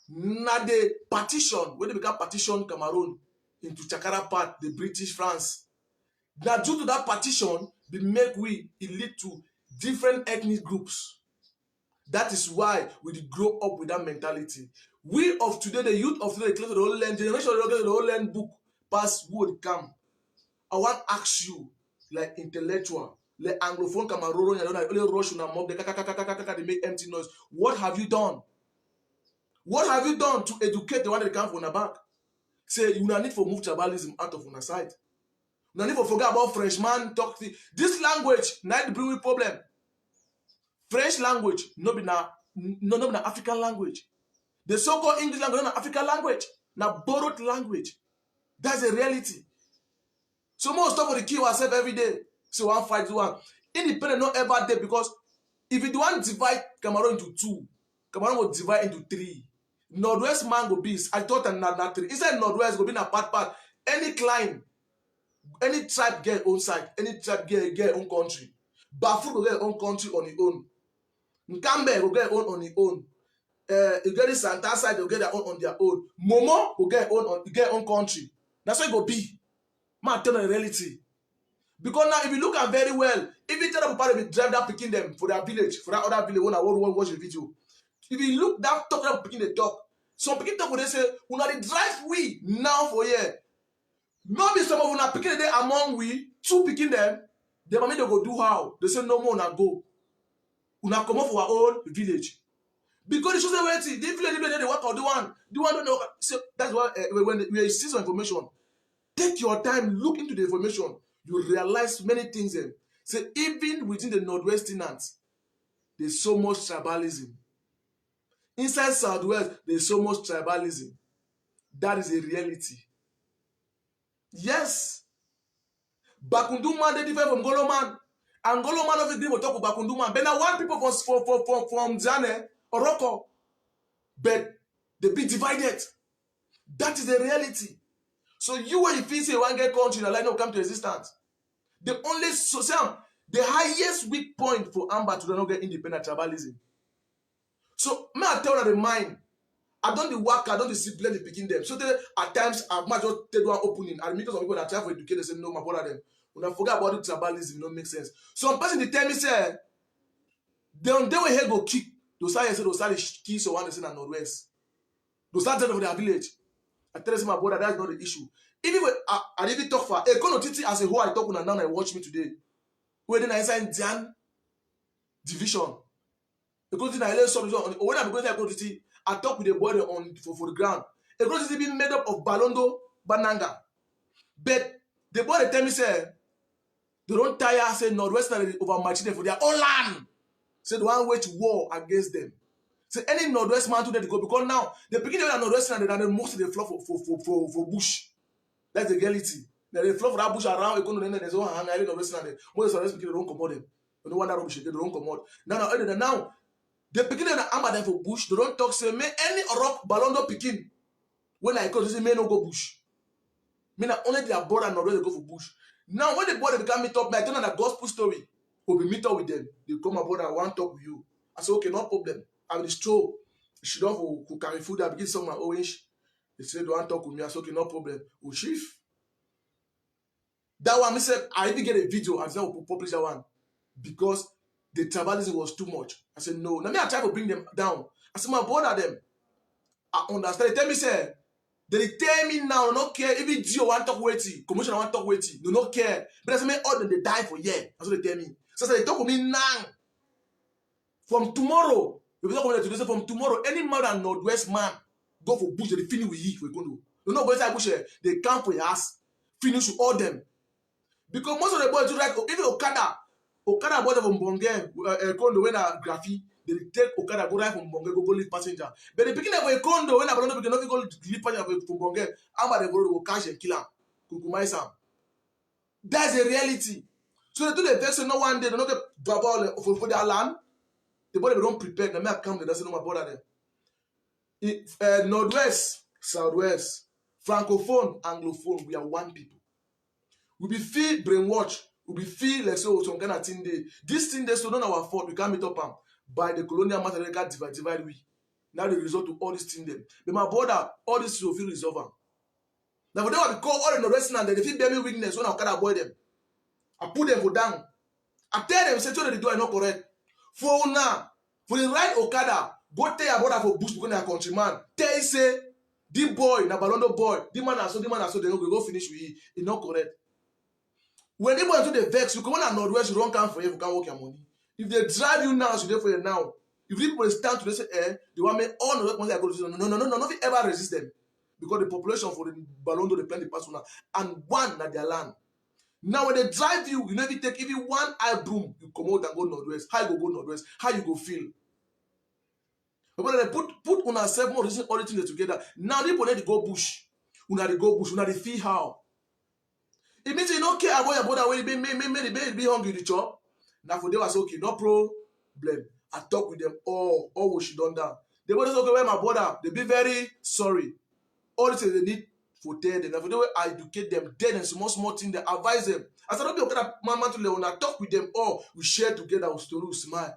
S1: Na the partition, when they become partition Cameroon into Chakara part, the British France. Now due to that partition, they make it lead to different ethnic groups. That is why we grow up with that mentality. We of today, the youth of today, the whole land generation, the whole land book, past would come. I want to ask you, like intellectual, like Anglophone Cameroon, only rush on a mob, they make empty noise. What have you done? What have you done to educate the one that come from the back? Say you need for move tribalism out of una side. You need for forget about Frenchman talk. This language not the bring problem. French language no be na African language. The so-called English language not African language. Na borrowed language. That's a reality. So most stop for the kill ourselves every day. So one fight one. Independent not ever there because if you want to divide Cameroon into two, Cameroon will divide into three. Northwest man go be, I thought that three. Instead Northwest go be na part. Any clan, any tribe get own side, any tribe get own country. Bafut go get own country on his own. Nkambe go get own on his own. You get the Santa side, they get their own on their own. Momo go get own country. That's what it go be. Man, tell the reality. Because now if you look at very well, if you tell them about it, drive that picking them for their village, for that other village, when I want watch the video. If you look that talk that picking the talk, some picking talk when they say, "Una dey drive we now for here." Maybe some of una picking the among we, two picking them, they might they go do how? They say no more una go. Una come up for our own village. Because the children waiting, the village they work out the one don't know. So that's why when we see some information, take your time, look into the information. You realize many things there. So even within the Northwesterners, there's so much tribalism. Inside Southwest, there's so much tribalism. That is a reality. Yes. Bakundu man, they differ from Golo man. And Golo man of the will talk about Bakundu man. But now one people from Zane or Roko. But they be divided. That is the reality. So you when you feel say one get country that like no come to existence. The only the highest weak point for Amber to not get independent tribalism. So me I tell her the mind. I don't the work, I don't discipline the picking them. So at times I might just take one opening and meet some people that try to educate, they say no, my brother them. When I forget about the tribalism, it don't make sense. Some person they tell me say they will here go kick. Those say those kill someone they say na Northwest. Those start telling for their village. I tell you, my brother, that's not the issue. Even when I even talk for a Kono Titi as a whole, I talk when now I watch me today. Where then I say Indian division. Because I learn something when I'm going to Kono Titi, I talk with the boy on for the ground. A Kono Titi being made up of Balondo, Bananga. But the boy they tell me say they don't tire say Northwestern over marching for their own land. Say the one wage war against them. Say any Northwest man today to go because now the beginning of Northwestern and then most of the flock for bush. That's the reality. Now they flock for that bush around. There's one hang island Northwestern. Most of the rest people don't come out them. No one that rubbish they don't come out. Now the beginning of the armor for bush. They don't talk say me any rock balondo picking. When I go to say me no go bush. Me na only their border Northwest they go for bush. Now when the border become meet up, I tell them the gospel story. We'll be meet up with them. They come aboard and want to talk with you. I say okay, no problem. I will stroll. She don't who carry food. I begin some my orange. They say they want to talk with me. I say okay, no problem. We'll shift. That one, I said I even get a video and said we'll publish that one because the tribalism was too much. I said no. Now me I try to bring them down. I said my brother them. I understand. They tell me say they tell me now. No care. Even Gio want talk weighty. Commissioner want talk weighty. No no care. But I say me all them they die for year. That's what they tell me. So they talk with me now. From tomorrow. If you talk about today, from tomorrow, any man and Northwest man go for bush, they finish with you. You know, boys like bush, they camp for your ass, finish with all them. Because most of the boys do like even Okada boys from Bonge, condo when a graphy, they take Okada go right from Bonge go leave passenger. But the beginning of a condo when a don't go leave passenger from Bonge, I'm the go catch and kill him, Kukumai Sam. That's the reality. So they do the vessel no one day, they don't get ball for their land. The body don't prepare. The man come, they doesn't know my brother them. Northwest, Southwest, Francophone, Anglophone, we are one people. We be feel brainwashed. We be feel like so some kind of thing day. This thing they so not our fault. We can't meet up by the colonial matter they got divide we. Now the result to all these things them. But my brother, all this will feel resolved. Now for them I call all the Northwestern and they feel bear me weakness when I can avoid them. I put them for down. I tell them say what they do are not correct. For now, for the right Okada, go tell your brother for bush because they are countryman. Tell say, the boy, na Balondo boy, the man and so, they go finish with it. It's not correct. When they want to the vex, you come on Northwest, you don't come for you, you can't work your money. If they drive you now, so they for you now. If people stand to they say, they want me all Northwest money, I go to no, nothing ever resist them. Because the population for the Balondo, they plenty person now. And one at their land. Now when they drive you, you never take even one eye broom, you come out and go Northwest. How you go Northwest? How you go feel? But when they put on ourselves more reason all the things together. Now they need to go bush. Una they go bush, una they feel how. It means you don't care about your brother when you be hungry the chop. Now for them I say okay, no problem. I talk with them all what she done that. They both say okay, well, my brother, they be very sorry. All the things they need for tell them. For the way I educate them, then and small things, they advise them. As I don't be okay that man to when I talk with them all, we share together, we story, we smile.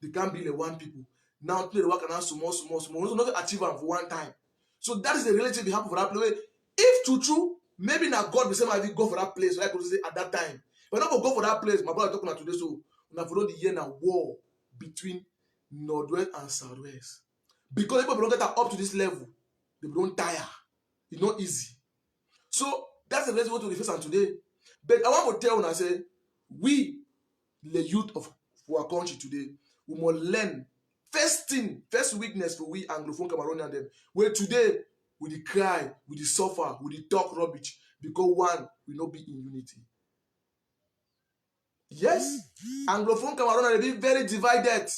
S1: They can't be like one people. Now they work around small. We not achieve them for one time. So that is the reality we have for that place. If true, maybe now God will say I will go for that place, like I could say at that time. But not go for that place, my brother talking today, so we have the year now war between Northwest and Southwest. Because people don't get up to this level, they don't tire. It's not easy. So that's the reason we want to face on today. But I want to tell you, I say, we, the youth of our country today, we must learn. First weakness for we Anglophone Cameroonian them. Where today, we the cry, we the suffer, we the talk rubbish, because one will not be in unity. Yes, Anglophone Cameroonian, they be very divided.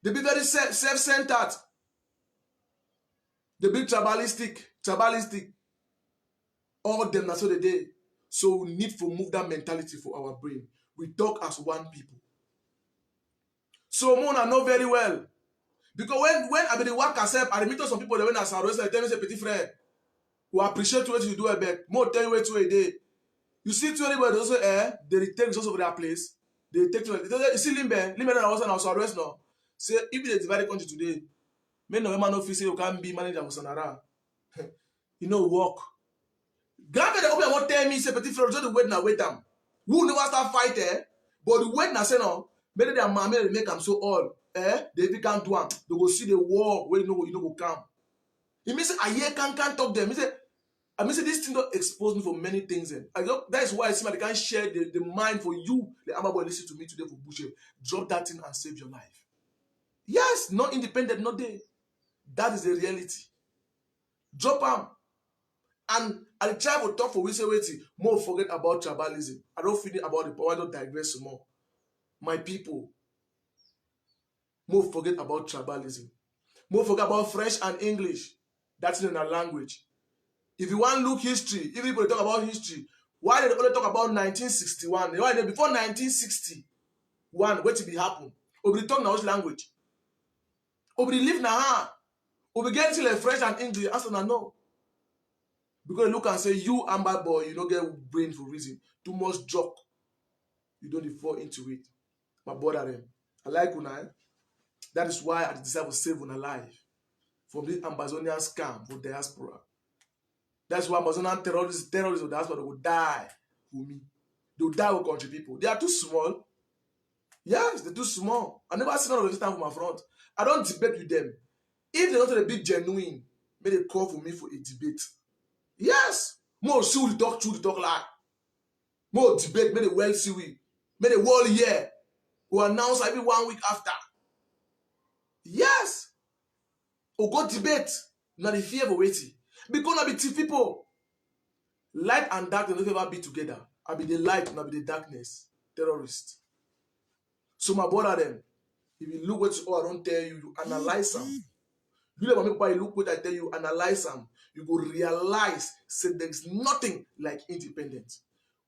S1: They be very self-centered. They be tribalistic. All them that's what they did. So we need to move that mentality for our brain. We talk as one people. So Mona know very well. Because when I be the work accept, I meet some people that when I say they tell me say petit frère, who appreciate what you do a bit. More tell you where to a day. You see to anybody also they take resources over their place. They take to you see Limbe and also now Southwest now. Say if they divide the country today, make November no feel say you can't be manager for Sonara. You know work. Grandmother open won't tell me say petit frère just the wait na wait am. Who never start fight but the wait na say no. Maybe their mama they make am so all. They can't do am. They go see the war where you know go come. It means say I hear can't talk them. I mean say this thing don't expose me for many things. That is why I see they can't share the mind for you. The Amba boy listen to me today for Buche. Drop that thing and save your life. Yes, not independent, not there. That is the reality. Drop am. And I try to talk for we say waiting. More forget about tribalism. I don't feel about the power. I don't digress more. My people. More forget about tribalism. More forget about French and English. That's in our language. If you want to look history, if people talk about history, why did they only talk about 1961? Why did before 1961? What did it happen? We talk now language. We live now. We get to like French and English. Answer no. Because look and say, you Amba boy, you don't get brain for reason. Too much joke. You don't fall into it. My brother them. I like Una. That is why I decided to save Una life from this Amazonian scam for diaspora. That's why Amazonian terrorists of diaspora will die for me. They will die with country people. They are too small. Yes, they're too small. I never seen none of them stand for my front. I don't debate with them. If they're not a bit genuine, may they call for me for a debate. Yes. More see the talk like. More debate, may the world see we. May the world hear. We announce every 1 week after. Yes. Or go debate. Not the fear of waiting. Because I be two people. Light and dark will never be together. I be the light and I be the darkness. Terrorist. So my brother them, if you look what I don't tell you, you analyze them. You never make you look what I tell you, analyze them. You go realize say there's nothing like independence.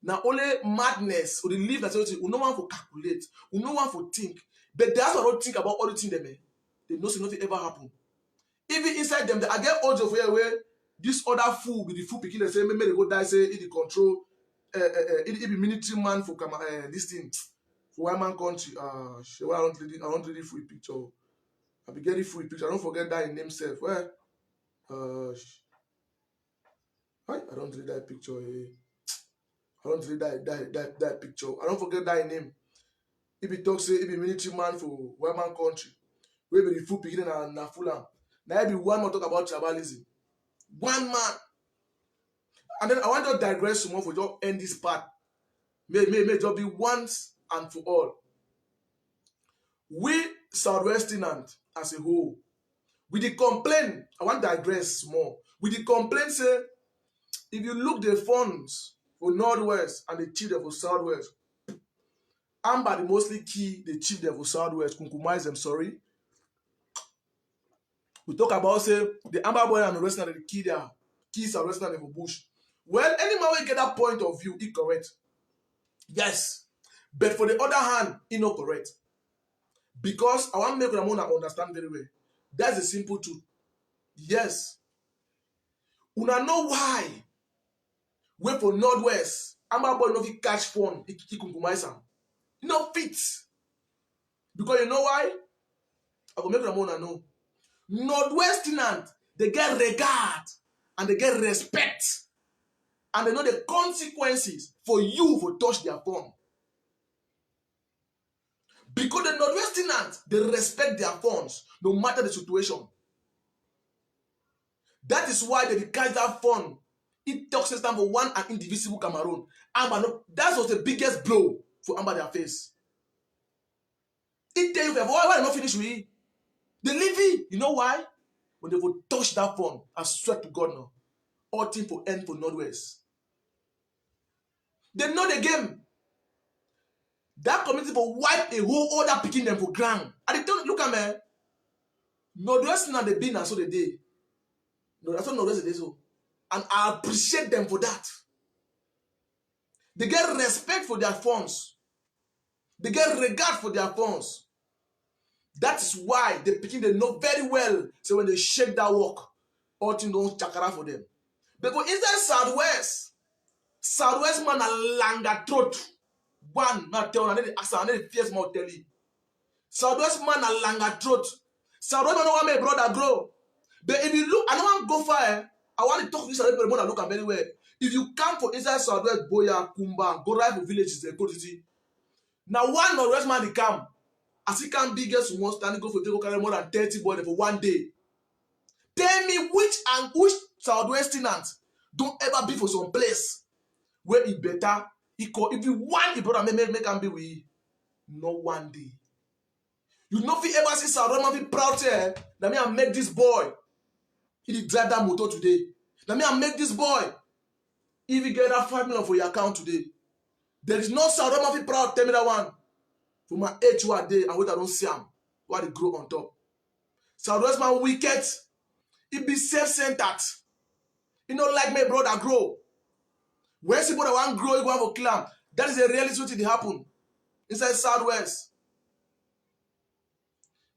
S1: Now only madness or the live that you no one for calculate, you no one for think. But they also don't think about all the things they know say nothing ever happen. Even inside them, I get audio for here where this other fool with the fool picking they say, maybe they go die, say it the control, it be military man for this thing for one man country. I don't really free picture. I be getting free picture. I don't forget that in name self. Where I don't read that picture. I don't read that picture. I don't forget that in name. If he talk say it be military man for one man country, we be the fool picking na full. Now be one more talk about tribalism. One man. And then I want to digress some more for just end this part. May just be once and for all. We Southwesterners as a whole, we the complain, I want to digress more. We the complain say, if you look the funds for Northwest and the chief for Southwest, Amba the mostly key the chief for Southwest, Kunkumize them, sorry. We talk about say the Amba boy and the rest of the key there, keys are resting for bush. Well, any man will get that point of view, it correct. Yes. But for the other hand, it not correct. Because I want to make Ramona understand very well. That's a simple truth. Yes. Una know why. Wait for Northwest. Amba boy no fit catch phone, he compromise am. No fit. Because you know why? I will make Ramona know. Northwesterners, they get regard and they get respect. And they know the consequences for you to touch their phone. Because the Northwesterners, they respect their phones, no matter the situation. That is why they catch that phone. It talks system for one and indivisible Cameroon. That was the biggest blow for Amba their face. It tell you why they not finish with it. They leave it. You know why? When they will touch that phone, I swear to God now, all things will end for Northwest. They know the game. That community will wipe a whole other picking them for ground. And they don't look at me. Northwest now they been and so they did. No, that's what Northwest they so. And I appreciate them for that. They get respect for their phones. They get regard for their phones. That is why the picking they know very well. So when they shake that work, all things don't chakara for them. Because inside Southwest man a langa throat. One not tell and then the accent and then the fierce mouth tell you. Southwest man a longer throat. Southwest man don't want my brother grow. But if you look, I don't want to go far. I want to talk to this Southwest man and look at very well. If you come for inside Southwest, Boya, Kumba, go right for villages, they go to see. Now one Northwest man they come. As he can biggest one standing go for take carry more than 30 boys for one day. Tell me which Southwest tenant don't ever be for some place where it better. If you want the brother make him be with you. No one day. You know if you ever see Southwest man be proud here, that me I make this boy. He drive that motor today. That me I make this boy. If you get that 5 million for your account today, there is no Southwest man be proud. Tell me that one. For my age one day and what I don't see him, what they grow on top. Southwest man wicked. He be self-centered. He don't like my brother grow. When somebody want grow, he go have a clam. That is a reality what it happen inside Southwest.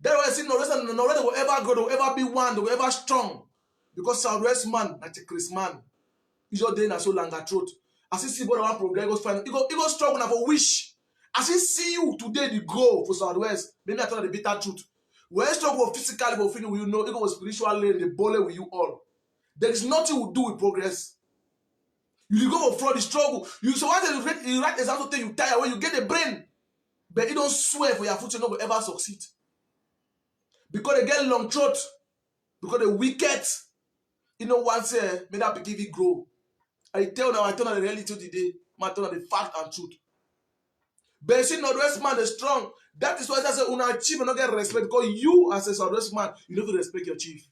S1: That's why I see Northwest and Northwest will ever grow, they will ever be one, they will ever strong. Because Southwest man, like a Chris man, is your day na so longer throat. As he see brother want progress, he goes find, he go strong na for wish. As he see you today, the goal for Southwest, maybe I tell you the bitter truth. When you struggle physically, for feeling, you know, it goes spiritually, the bullet with you all. There is nothing you do with progress. You go for fraud, the struggle. You so once you write exam to you tire when you get the brain, but you don't swear for your future not will ever succeed. Because they get long throat, because they wicked. You know, once may that give it grow. I tell now the reality today, I tell the fact and truth. But see, Northwest man is strong. That is why I say, una chief not get respect because you as a Southwest man, you don't respect your chief.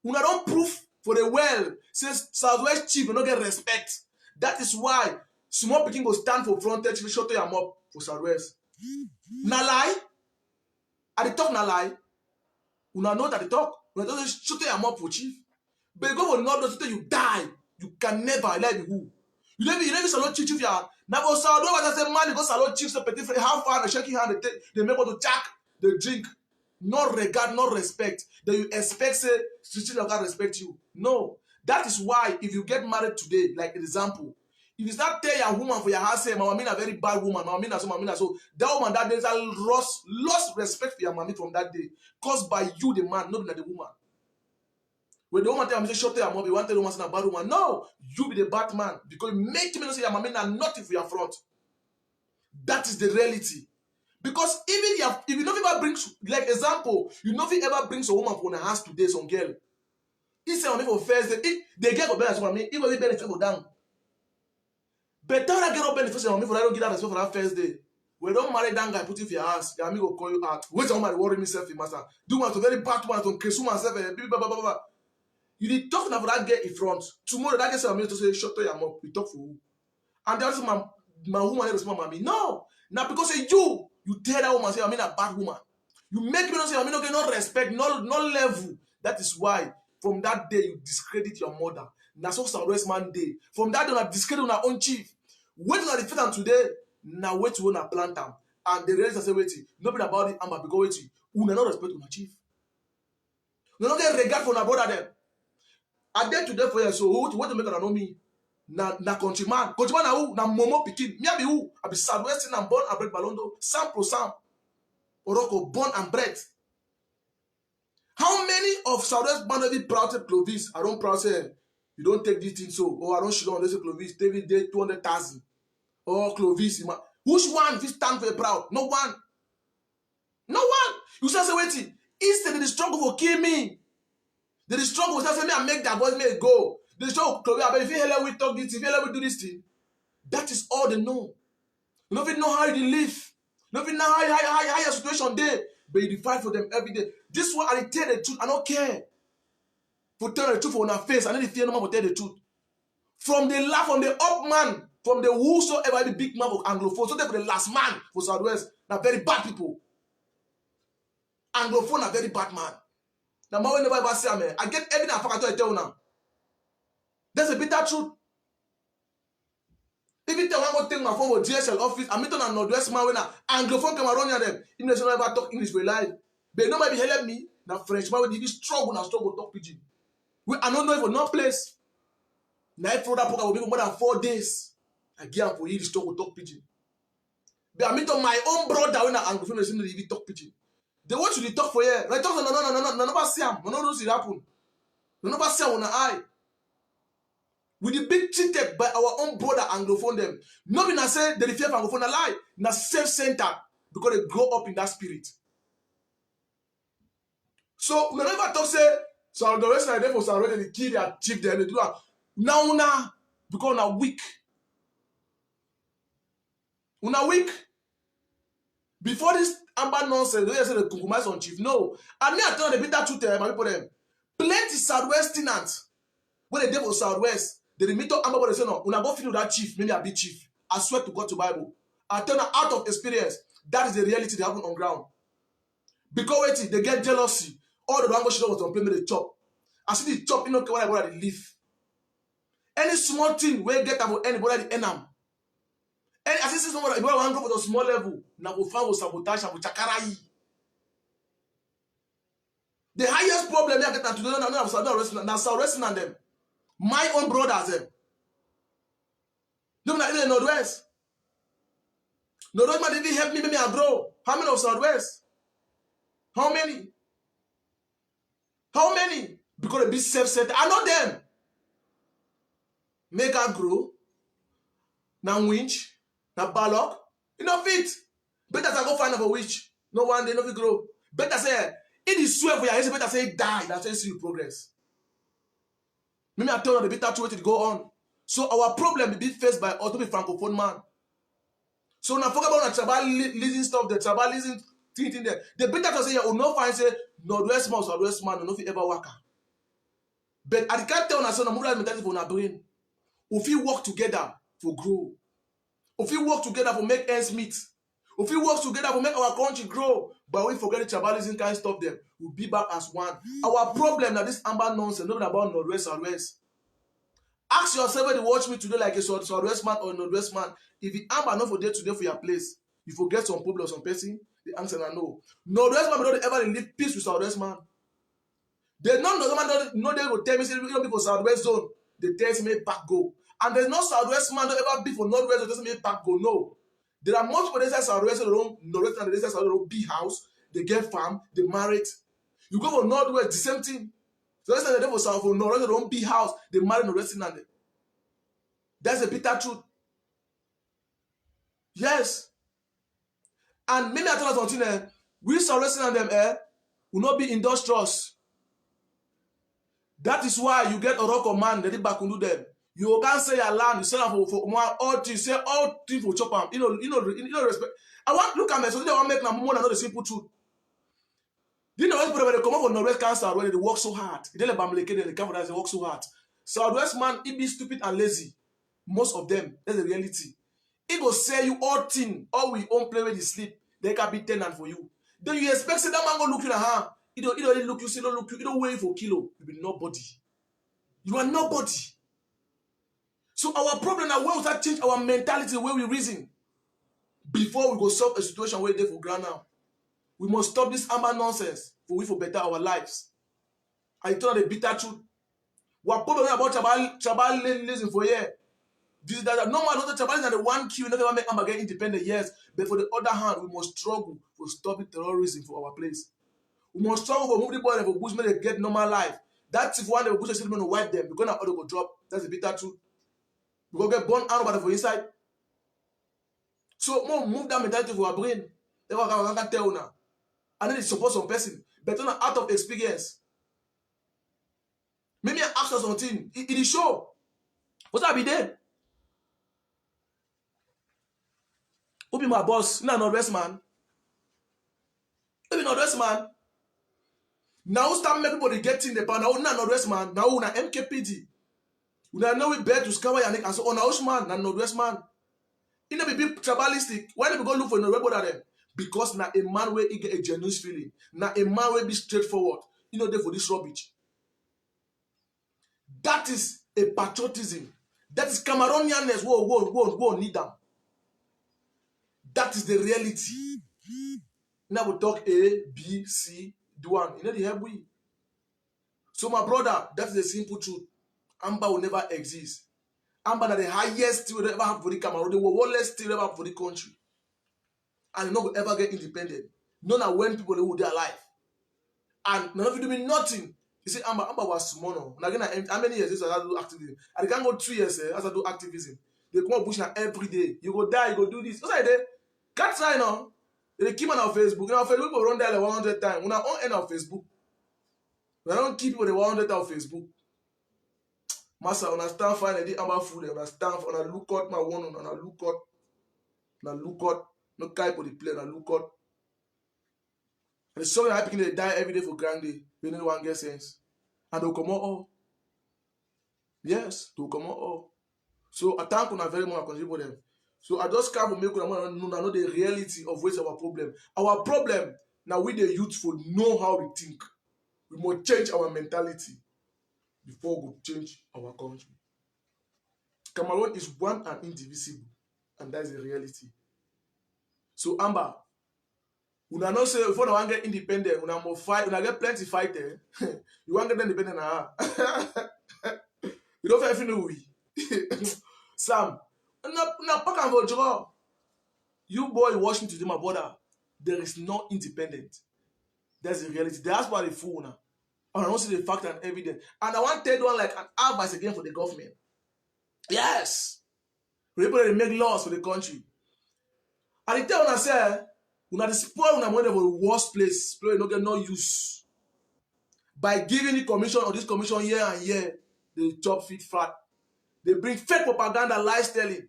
S1: Una don't prove for the well. Since Southwest chief not get respect. That is why small picking go stand for frontage, shut your mouth for Southwest. Na lie? At the talk na lie? Una know that the talk. Una don't shut your mouth for chief. But you go for North, you die. You can never let who. You never salute chief ya. Now for Southwest, I say man, you go salute chief so petit frère, how far they shaking hand, they make to jack, they drink. No regard, no respect. Then you expect say chief of God respect you. No. That is why if you get married today, like an example, if you start tell your woman for your house, say, Mama Mina a very bad woman, Mama Mina so, that woman that day lost respect for your mommy from that day. Caused by you, the man, not the woman. When the woman tell me, say, shut your mom, you want to tell the woman say a bad woman. No, you be the bad man. Because you make me say your mommy not nothing for your front. That is the reality. Because even if you don't ever bring, like example, you don't ever bring some woman from the house today, some girl. He say on me for first day, they get a benefit for me, even if benefit go down. But don't get a benefit for me for I don't get that respect for that first day. We don't marry that guy, put it for your house, your amigo call you out. Wait till somebody worry myself, master. Do one to very bad one to consume myself, You did talk now for that girl in front. Tomorrow that girl say to say, shut your mouth, we talk for who? And the other my woman is my mommy. No. Now because say you tell that woman say I'm a bad woman. You make me not say I'm not get no respect, no level. That is why from that day you discredit your mother. Now so Southwest man day. From that day you discredit on our own chief. Wait till I defeat them today. Now wait to wanna plant them. And the rest say wait. Nobody about it, but because wait. You not respect on chief. You not get regard for our brother them. I dare today for you, so what to make her know me? Na countryman. Countryman na who? Na Momo Pikin. Me I be who? I be Southwest and born and bred Balondo. 100%. Oroko born and bred. How many of Southwest man be proud to Clovis? I don't proud say you don't take this thing so. Or I don't shoot on this Clovis. David day 200,000. Or Clovis. Which one if stand for proud? No one. No one. You say waiting. Instead they struggle for kill me. They struggle with say me and make that voice may go. They struggle, but if you hear we talk this, if you hear we do this thing, that is all they know. You don't even know how you live. You don't even know how your situation there. But you fight for them every day. This one I tell the truth. I don't care. For tell the truth for our face. I don't fear no more for tell the truth. From the up man, from the whosoever the big man of Anglophone, so they for the last man for Southwest, they're very bad people. Anglophone are very bad man. Now, my never ever say, man, I get everything I tell you now. That's a bitter truth. If you tell one more thing, my phone with GSL office, I'm meeting an Northwest man when Anglophone come around them. English don't ever talk English for life. But nobody help me. Now French man with this struggle talk pidgin. I don't know if no place. Now if that program will be more than 4 days. I give up for you to struggle talk pidgin. But I meet on my own brother when Anglophone is in the talk pidgin. They want you to talk for here. Like talk no never see him. No know it happen. No never see him on the eye. We the big cheated by our own brother Anglophone them. No be na say they fear Anglophone a lie. Na self-centered because they grow up in that spirit. So we never talk say so the rest of them for already the kill their chief them they do that. Now because una weak. Una weak. Before this Amber nonsense, they say they compromise on chief. No. And me I tell the bitter truth my people them. Plenty Southwest tenants when they dey for Southwest, they meet up Amber, but they say no, una go feel that chief, maybe I be chief. I swear to God to Bible. I tell them out of experience, that is the reality they happen on ground. Because wait, they get jealousy. All the language was on play me the chop. I see the chop, you know what they live. Any small thing where get about anybody the enam. And as this is someone that want to go for the small level, na go find with sabotage and with chakarai. The highest problem they get today now Southwest and them. My own brothers them. Them in the Northwest. Northwest man didn't help me make me a grow. How many of Southwest? How many? How many? Because they be self-centered. I know them. Make her grow. Now winch. Now ballock. You know fit. Better say go find a witch. No one day no fit grow. Better say it is swear for your head. Better say die. That's how you see you progress. Maybe I tell you the bitter truth to go on. So our problem will be faced by us to be francophone man. So now forget about the tribalism stuff, the tribalism thing there. The bitter truth say you will not find say Northwest man or Southwest man will not ever work. But I can't tell us no move mentality for our brain. If we work together for grow. If we work together for make ends meet. If we work together for make our country grow, but we forget the tribalism can't stop them. We'll be back as one. Our problem now this Amber nonsense, not about Northwest or West. Ask yourself when you watch me today like a Southwest man or Northwest man. If the Amber not for day today for your place, you forget some problem or some person, the answer is no. Northwest man don't ever live peace with Southwest man. They not Northwest man they will tell me say you don't be for Southwest zone. They tell me back go. And there's no Southwest man don't ever be for Northwest that doesn't make back go. No. There are multiple they say Southwest they don't Northwest and they say Southwest don't be house, they get farm, they married. You go for Northwest, the same thing. So that's the for South for Northwest, they don't be house, they marry Northwest and that's a bitter truth. Yes. And many I tell us something we Southwest and them will not be industrious. That is why you get a rock of man, they did back do them. You can't say your land, you say for all things, say all things for chop them. You know respect. I want look at me, so they want to make them more than the simple truth. You know, when they come up for Northwest Council, when they work so hard, they come for they work so hard. Southwest man, he be stupid and lazy. Most of them, that's the reality. He go say you all thing, all we own play with the sleep, they can be tenant for you. Then you expect say that man go look you in the hand. He don't look you, say don't look you, he don't wait for kilo. You be nobody. You are nobody. So our problem now, when we start change our mentality, where we reason, before we go solve a situation where they for ground now. We must stop this Amber nonsense for we for better our lives. I tell the bitter truth. What problem about tribalism for here? This that no man not tribalism the one key never make Amber get independent, yes. But for the other hand, we must struggle for stopping terrorism for our place. We must struggle for moving the boy for Bush make they get normal life. That's if one of the Bush is going to wipe them because now all go drop. That's the bitter truth. We go get born out of the inside. So more move that mentality for our brain. They can tell now. And then it support some person, but not out of experience. Maybe I ask us something. It is show. What's that be there? Who be my boss? You know, Northwest man. Who be Northwest man? Now start making people get in the power. Now Northwest man. Now una MKPD. Una know we bear to scour your neck and so on. Now man, na Northwest man. It never be tribalistic. Why don't we go look for Northwest brother them? Because now a man where he get a genuine feeling. Now a man will be straightforward. You know, there for this rubbish. That is a patriotism. That is Cameroonianness. Whoa, need them. That is the reality. Now we talk A, B, C, do one. You know the help we. So my brother, that is the simple truth. Amber will never exist. Amber is the highest still ever have for the Cameroon. The lowest still ever have for the country. And not will ever get independent. No, na when people who dey alive. And none of you do me nothing. You say, Amba was small. Now again, how many years this I do activism? I can't go 2 years as I do activism. They come up push now every day. You go die, you go do this. What's like that? Can't try now. They keep on our Facebook. Now Facebook people run there like 100 times. We not on end of Facebook. We don't keep people the 100 times of Facebook. Master, when I stand fine, I did Amba food. When I stand, when I look out my one, when I look out, no guy for the play, when I look out. And the song that they die every day for Grand Day. We no one get sense. And they'll come out all. Yes, they'll come out all. So I thank you very much for contribute them. So I just can't make you know the reality of what's our problem. Our problem now we the youthful know how we think. We must change our mentality before we change our country. Cameroon is one and indivisible, and that is the reality. So Amber, una not say if you want to get independent, una more fight, una get plenty fight there. You want to get independent now. You don't have to we. Sam, na pack and go draw. You boy watching to my brother. There is no independent. That's the reality. That's why the fool now. And I don't see the fact and evidence. And I want to tell one like an advice again for the government. Yes. People that make laws for the country. And they tell una say, una spoil una money for the worst place. People don't get no use. By giving the commission or this commission year and year, they chop feet fat. They bring fake propaganda, lies telling.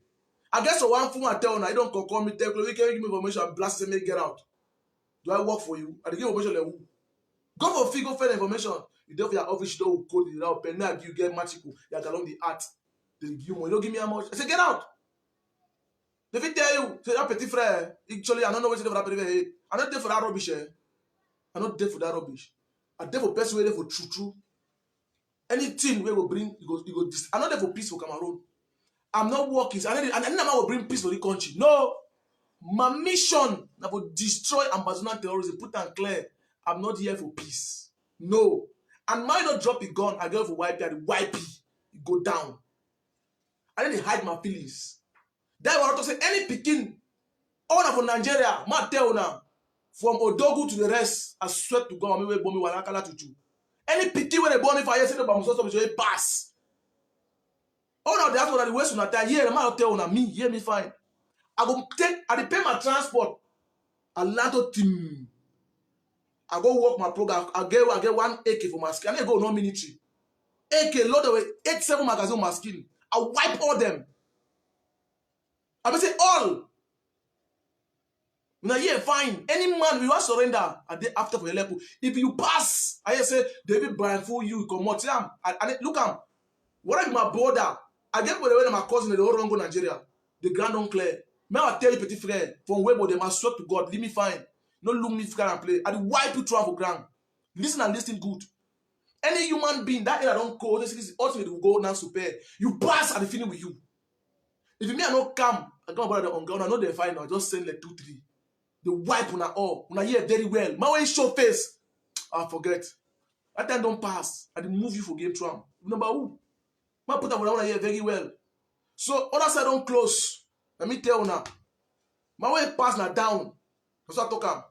S1: I guess so one fool I tell una, you don't call me, tell me, give me information, and blast and make get out. Do I work for you? I give information like who? Go for fee, go find information. You don't have your office, you don't code it out, pen, you get magical, you along the art. They give you money, you don't give me how much. I say, get out. They will tell you, say that petit frère, actually, I don't know what to do for that petit frère. I'm not there for that rubbish. I'm not there for that rubbish. I'm there for person there for true. Anything we will bring, you go. I'm not there for peace for Cameroon. I'm not working. And then I will bring peace for the country. No. My mission is to destroy Ambazonia terrorism, put and clear. I'm not here for peace. No. And might not drop a gun, I go for YP, and the YP, it go down. I then they hide my feelings. That was to say any Pekin, owner for Nigeria, ma tell now, from Odogu to the rest, I swear to God, me bomb walakala tutu. Any Pekin when they born if I say the Bamuso so pass. All of that one the West on that here, man tell on me, hear me fine. I go take, I pay my transport. A lot of team. I go work my program. I get one AK for my skin. I go no military. AK load away 87 magazine on my skin. I wipe all them. I will say all. Now yeah, fine. Any man we want surrender a day after for your level. If you pass, I say David blindfold you come out. And look am. What if my brother? I get with the way my cousin they all run go Nigeria. The grand uncle. May I tell you, petit frère, from where they must swear to God, leave me fine. No look me figure and play. I do wipe you travel ground. Listen and listen good. Any human being that area don't go, this is ultimately will go now super. You pass and the feeling with you. If you me I not come, I go about the on ground, I know they fine now. Just send like 2, 3. They wipe on all. When I hear very well. My way show face. I forget. That time don't pass. I didn't move you for game Trump. Remember who? My put up when I hear very well. So other side don't close. Let me tell you now. My way pass now down. That's what I talk am.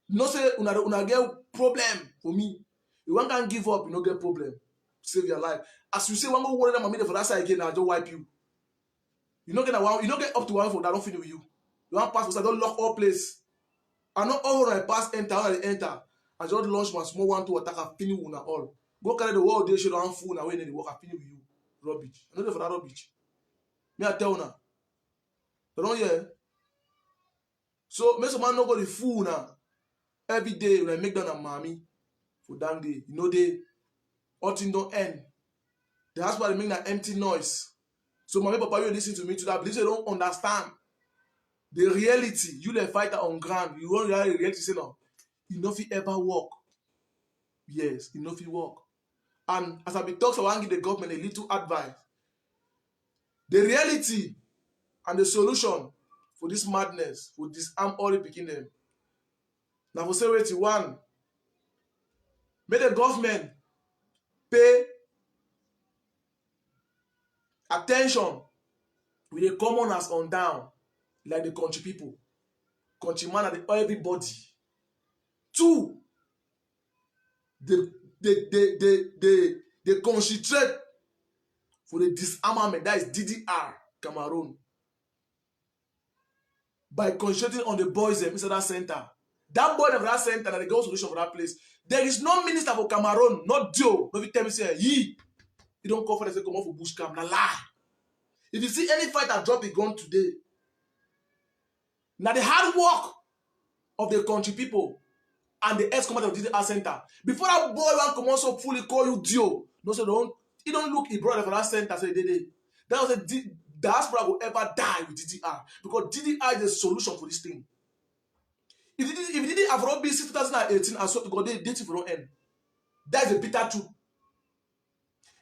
S1: No say una get problem for me. You want can give up, you no get problem. Save your life. As you say, one more worry them for that side again, I'll just wipe you. You don't get one, you don't get up to one for that, don't finish with you. You want pass because I don't lock all place. I know all when I pass enter, when I enter. I just launch my small 1, 2 attack, I finish with all. Go carry the whole day, show down full now when they work, I finish with you. Rubbish. I know there for that rubbish. Me I tell you now. You don't hear? So make some man not go the fool now. Every day when I make down a mommy for damn day, you know they all things don't end. That's why they make that empty noise. So my papa you listen to me to that, but they don't understand the reality. You the fighter on ground, you won't really reality say no. You know if you ever walk. Yes, you know if you walk. And as I be talks, I want to give the government a little advice. The reality and the solution for this madness, for this arm already picking them. Now for say wait one, make the government pay attention with the commoners on down, like the country people. countryman and everybody. 2, they concentrate for the disarmament, that is DDR, Cameroon, by concentrating on the boys inside that center. That boy of that center, that they go solution for that place. There is no minister for Cameroon, not Joe. No, tell me say he don't come for the come out for bush camp. Na lie. If you see any fighter drop a gun today, now the hard work of the country people and the ex-commander of the DDR center. Before that boy want come also fully call you Dio. No, so he don't look his brother for that center. So that was a diaspora will ever die with DDR, because DDR is the solution for this thing. If it didn't have not been since 2018, I swear to God, they date it for no end. That is a bitter truth.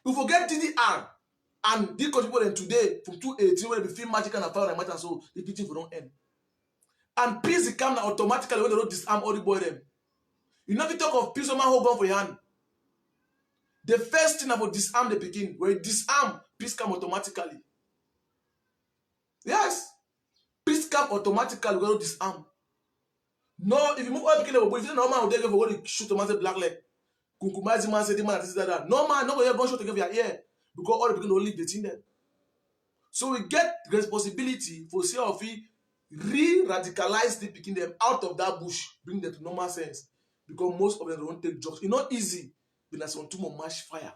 S1: You forget DDR and these country people today from 2018 when they feel magical and fire and matter, so they date it for no end. And peace come automatically when they don't disarm all the boy them. You never talk of peace, man hold gun for your hand. The first thing about disarm the begin. When you disarm, peace come automatically. Yes. Peace come automatically when you disarm. No, if you move all the beginning, if you know man they go to shoot a man say black leg. Kunkumazi man say the man this that. No man, no go gun shot to give your ear. Because all the beginning only the thing there. So we get responsibility for say of we re-radicalize the picking them out of that bush, bring them to normal sense. Because most of them don't take jobs. It's not easy. But that's on too much fire.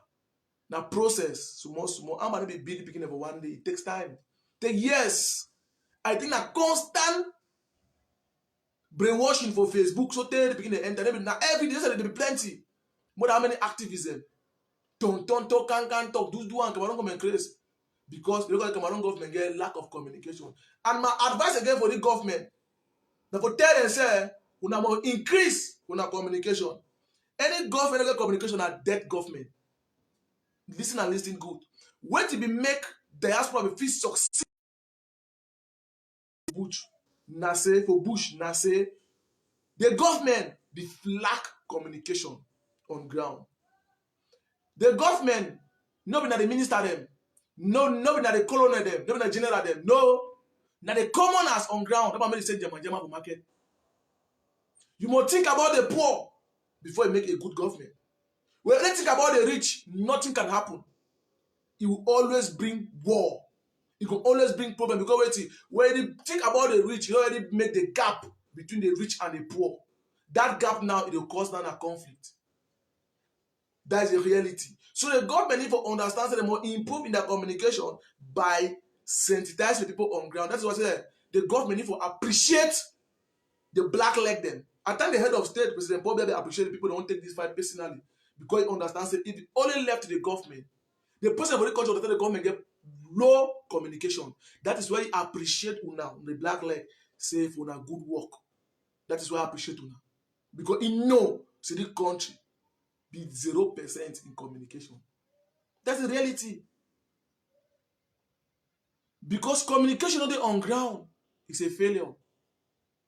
S1: Now process, small. I'm gonna be building picking for one day. It takes time. Take years. I think that constant brainwashing for Facebook. So tell the picking the enter. Now every day there be plenty. More than how many activism. Don't talk, can talk, do and Cameroon come and crazy. Because the local Cameroon government get lack of communication. And my advice again for the government, now for tell them say, we must increase our communication. Any government get communication are dead government. Listen and listen good. When to be make diaspora be succeed bush, na say for bush, na say the government be lack communication on ground. The government, no be na the minister them, no be na the colonel them, no be na the general them, no, na the commoners on ground. That's why they say Jama for market. You must think about the poor before you make a good government. When you think about the rich, nothing can happen. It will always bring war. It will always bring problem, because when you think about the rich, you already make the gap between the rich and the poor. That gap now, it will cause now a conflict. That is the reality. So the government need to understand that they must improve in their communication by sensitizing people on ground. That's what I said. The government need to appreciate the black leg them. At the time the head of state, President Bob, they appreciate the people who don't take this fight personally, because he understands that if it only left to the government, the president of the country, the government get low communication. That is why he appreciate una the black leg say for una good work. That is why I appreciate una, because he know see the country be 0% in communication. That's the reality. Because communication on ground is a failure.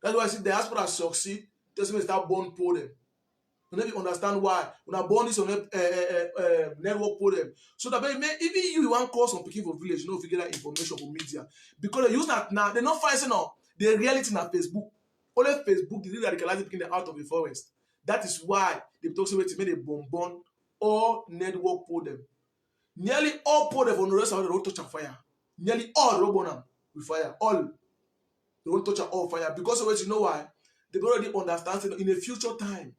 S1: That's why I see diaspora succeed. Just when start born problem. You never understand why. When I born this on network problem. So that even you want call some people for village, you know, figure that information from media. Because they use that now, they're not finding out the reality on Facebook. Only Facebook, they radicalize picking them out of the forest. That is why they talk about to make a bomb or network problem. Nearly all problem on the rest of the road touch on fire. Nearly all robot with fire. All. They won't touch all fire. Because of it, you know why? They already understand that in a future time,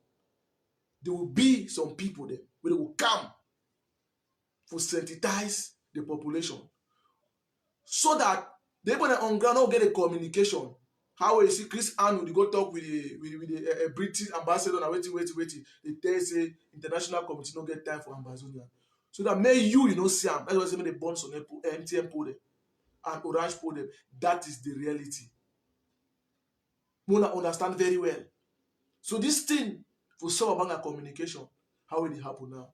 S1: there will be some people there where they will come for sensitize the population. So that they people on ground don't get a communication. How we see Chris Arnold, they go talk with the British ambassador and wait. They tell say international community don't get time for ambassador. So that may you know see them. That's why they make the bonds on MTN pole and Orange pole. That is the reality. Mona understand very well. So this thing for some about communication, how will it happen now?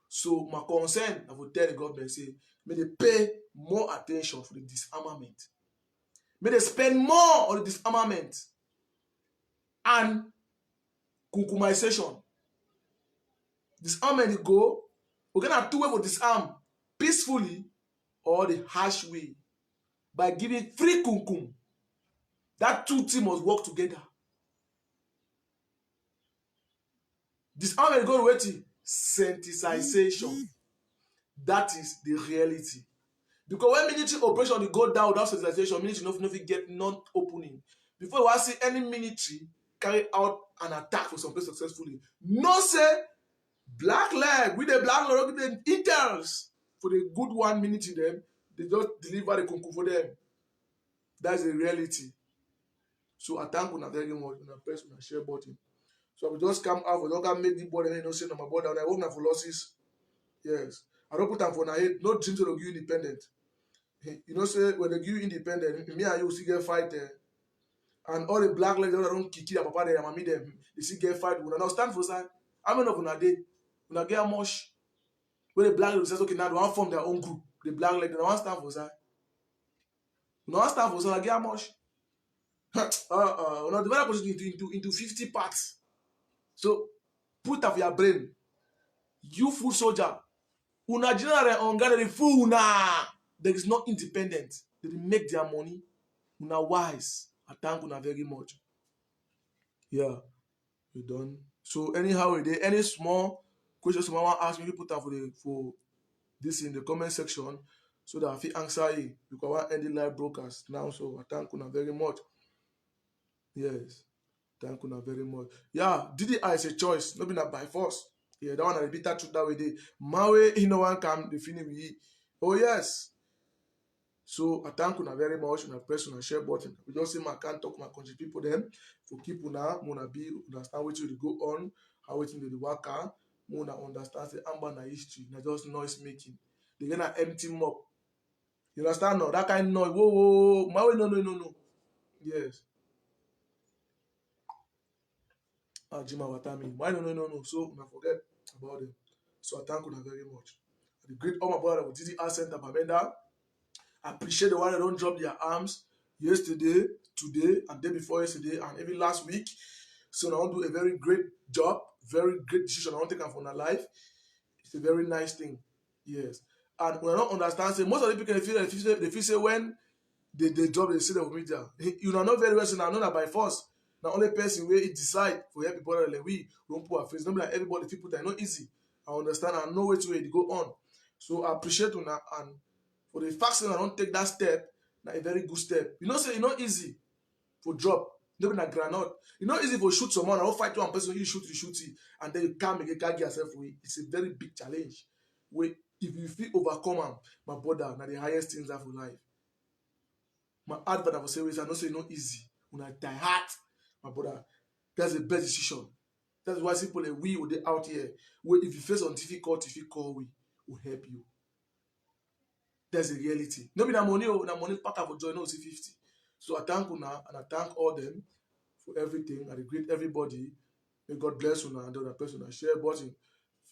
S1: So my concern, I will tell the government, say, may they pay more attention for the disarmament. May they spend more on the disarmament and kunkumization. Disarmament go, we're gonna have two ways for disarm, peacefully or the harsh way, by giving free kunkum. That two teams must work together. Disarmament go to wetin? Sensitization. That is the reality. Because when military operation dey go down without sensitization, military no fit get non-opening. Before you wan see any military carry out an attack for some place successfully, know say black leg with the black leg with the intels for the good 1 minute dem, they just deliver the kunku for them. That's the reality. So I thank una very much. Una press una share button. So I will just come out for don't make the body no say no my body. I hope na for losses. Yes. I don't put am for na head. No dream to give you independent. You know say when they give you independent, me and you still get fight there. And all the black legs that don't kick their papa there, mommy them, they still get fight. Una now stand for side. How many of una dey? Una get how much? When the black legs says okay now they want form their own group. The black leg they want stand for side. Una want stand for side. Una get how much? Una divide into 50 parts. So put up your brain. You full soldier. Una general on gallery full una. There is no independent. They make their money. Una wise. I thank una very much. Yeah, we done. So anyhow, any small questions someone want ask me, you put them for this in the comment section so that I fit answer it. Because I want end the live broadcast now. So I thank una very much. Yes. Thank you very much. Yeah, DDI is a choice, not be not by force. Yeah, that one I repeat that truth that way. They Mawe, you know one come the finish with. Oh yes. So I thank you very much. And I press on the share button. We just say my can't talk my country people them for keep una be understand what you go on, how waiting the worker, muna understand the amber na history, not just noise making. They're gonna empty them up. You understand no? That kind of noise. Whoa. Mawe no. Yes. Jima Watami. Why no. So I forget about them. So I thank you very much. The great all my brother with DDR Center Bamenda. I appreciate the one that don't drop their arms yesterday, today, and day before yesterday, and even last week. So I want to do a very great job, very great decision. I want to take from their life. It's a very nice thing. Yes. And when I don't understand, say most of the people they feel say when they drop they see the media. You know not very well, so now know that by force. The only person where it decide for help people like we don't put our face. Not like everybody people that not easy. I understand and know which way to go on. So I appreciate you now and for the fact that I don't take that step, that's a very good step. You know, say it's not easy for drop. Not like granite. It's not easy for shoot someone. I don't fight one person, you shoot it, and then you can't make it, can't get yourself away. It's a very big challenge. Where if you feel overcome them, my brother, now the highest things are for life. My advert I will say is I don't say it's not easy. When I die hard, my brother, that's the best decision. That's why people like we or they out here, where if you face on difficult, if you call we will help you. That's the reality. No be that money pack up for join us 50. So I thank you now and I thank all them for everything. I greet everybody. May God bless you now and the other person and share button.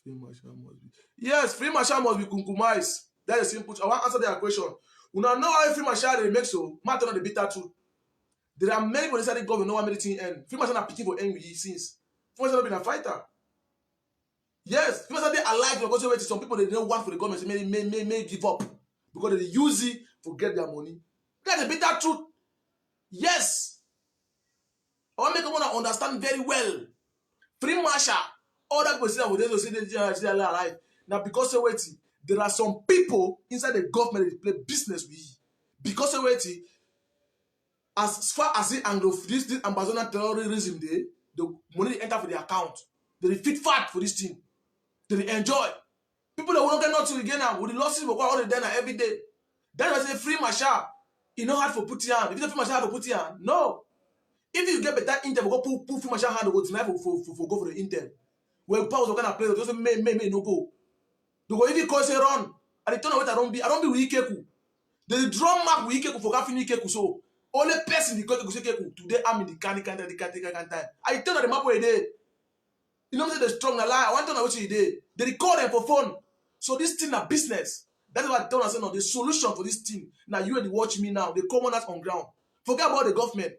S1: Free Marshal must be. Yes, free Marshal must be kunkumized. That's a simple. I want to answer their question. You know how free Marshal they make so. Matter on the bitter truth. There are many people inside the government no one anything end. Free Marshal are picking for end with since. Free Marshal been a fighter. Yes, free Marshal they alive because some people they don't want for the government may give up because they use it to get their money. That's the bitter truth. Yes. I want to make everyone understand very well. Free Marshal, all that people say they are alive. Now because of waiting, there are some people inside the government that play business with you. Because of waiting, as far as the Anglo this ambassador terrorism day, the money they enter for the account. They fit fat for this thing. They enjoy. People that will not get nothing again now with the losses will go all the day every day. That's why I say free Marshal. It's not hard for put your hand. If you free Marshal hard to put your hand, no. If you get better intel, go pull free Marshal hand go tonight for go for the intel. When powers are gonna play, they just may no go. They go if you call say run, and they turn away I don't be with Ikeku. The drum mark with Ikeku for Gafini Ikeku so. Only person the Ikeku say Ikeku today I'm in the can't time. I tell them the map where they. You know say they strong a lie. I want to know what you did. They record them for phone. So this thing a business. That's why I tell us no, the solution for this thing. Now you and watch me now. The commoners on ground. Forget about the government.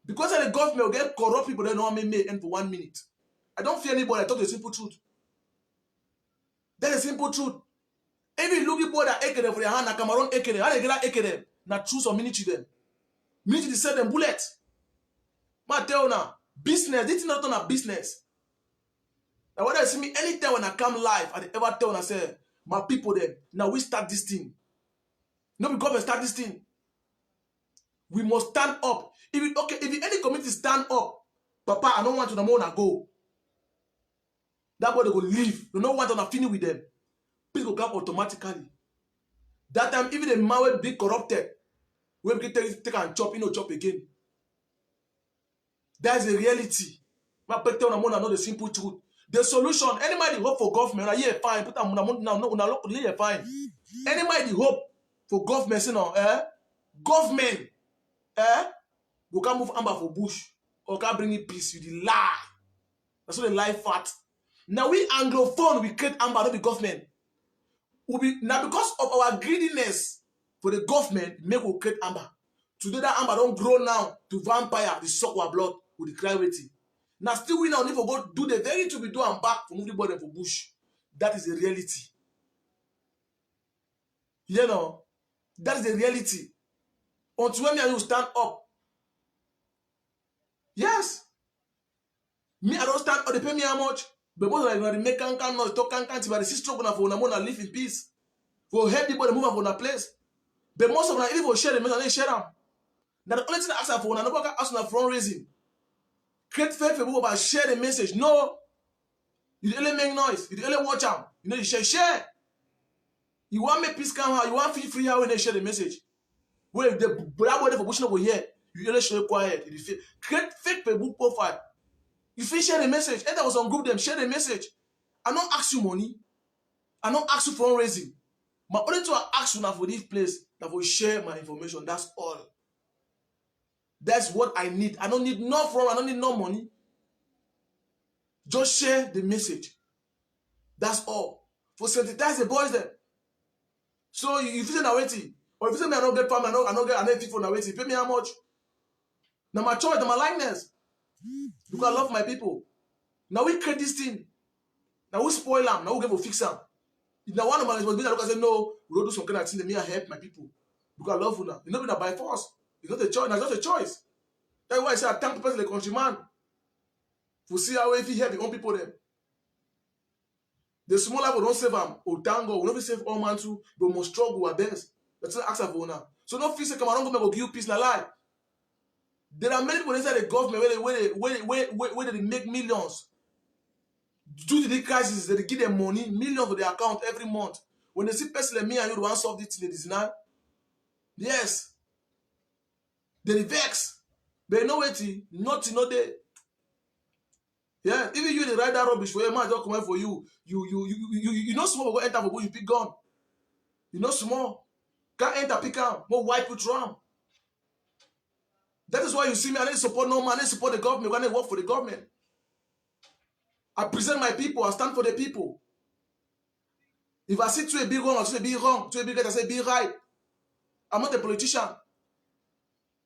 S1: Because the government will get corrupt people that don't make end for 1 minute. I don't fear anybody. I talk the simple truth. That's the simple truth. If you look people that ekere for their hand, na Cameroon ekere, how they get ekere? Na choose some military them. Military sell them bullet. Ma tell you now, business, this is not on a business. Now when I see me, anytime when I come live, I ever tell and I say, my people there, now we start this thing. No, we government start this thing. We must stand up. If any community stand up, Papa, I don't want to the more go. That boy they go leave. You don't want to finish with them. Please go come automatically. That time, even the man will be corrupted. We can take and chop, chop again. That's the reality. My pet on know the simple truth. The solution, anybody hope for government, fine. Put them now, fine. Anybody hope for government, government, we can move amber for bush or can bring it peace. You the lie. That's what the lie fat. Now we Anglophone, we create amber, not the government. Now because of our greediness for the government, make we create amber. Today that amber don't grow now to vampire, the suck our blood with the gravity. Now still we now need to go do the very to be do and back for moving body for bush. That is the reality. You know, that is the reality. Until when me and you stand up. Yes. Me, I don't stand up, they pay me how much. But most of them make can't noise, talk can't but the sister gonna for una live in peace. For help people move up on a place. But most of them even for share them, they share them. Now the only thing I ask for una, nobody can ask una fundraising. Create faith for people about share the message. No. You only make noise. You only watch them. You know you share. You want make peace come out. You want feel free how when they share the message. Well, the black body for pushing over here. You only show quiet. Create fake Facebook profile. You feel share the message. Enter was on group them, share the message. I don't ask you money. I don't ask you fundraising. My only to ask you now for this place that will share my information. That's all. That's what I need. I don't need no from. I don't need no money. Just share the message. That's all. For sensitize the boys there. So if you say na waiting, or if you say me I don't get farm, I don't get fit for na waiting, pay me how much? Now my choice, now my likeness. Because I love my people. Now we create this thing. Now we spoil them. Now we go fix them. Now one of my responsibilities, I look and say, no, we don't do some kind of thing that me I help my people. Because I love you now. It's not by force. It's not a choice. It's not a choice. That's why I say I thank the person, the countryman, for see how if he help the own people them. The small level don't save them. Or tango, we don't save all man too, but we must struggle our best. That's what I ask for now. So no feel say come on, go give you peace in life. There are many people inside the government where they make millions. Due to the crisis, they give them money, millions to their account every month. When they see person like me and you want to solve this thing, they deny. Yes. They vex. But you know what? Nothing, no day. Yeah, even you they write that rubbish for your man just come out for you. You know small go enter for you pick gun. You know small. Can't enter pick out. More white put ram. That is why you see me, I didn't support no man, I didn't support the government, when I work for the government. I present my people, I stand for the people. If I see to a big wrong, I say be wrong. To a big right, I say be right. I'm not a politician.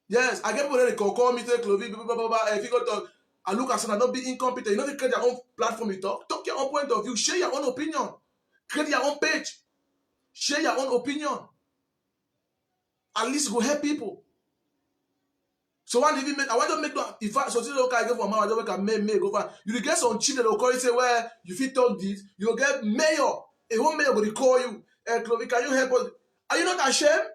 S1: Yes, I get people that call me, take Clovis, blah, blah, blah, blah. If you go to, I look at someone, not be incompetent. You know, if you create your own platform, you talk your own point of view, share your own opinion, create your own page, share your own opinion. At least go help people. So one even make, I want to make if I so okay, I go for man, I don't make go for you get some cheat that will call you say where you fit talk this, you'll get mayor. A home mayor will call you, Clovis, can you help us? Are you not ashamed?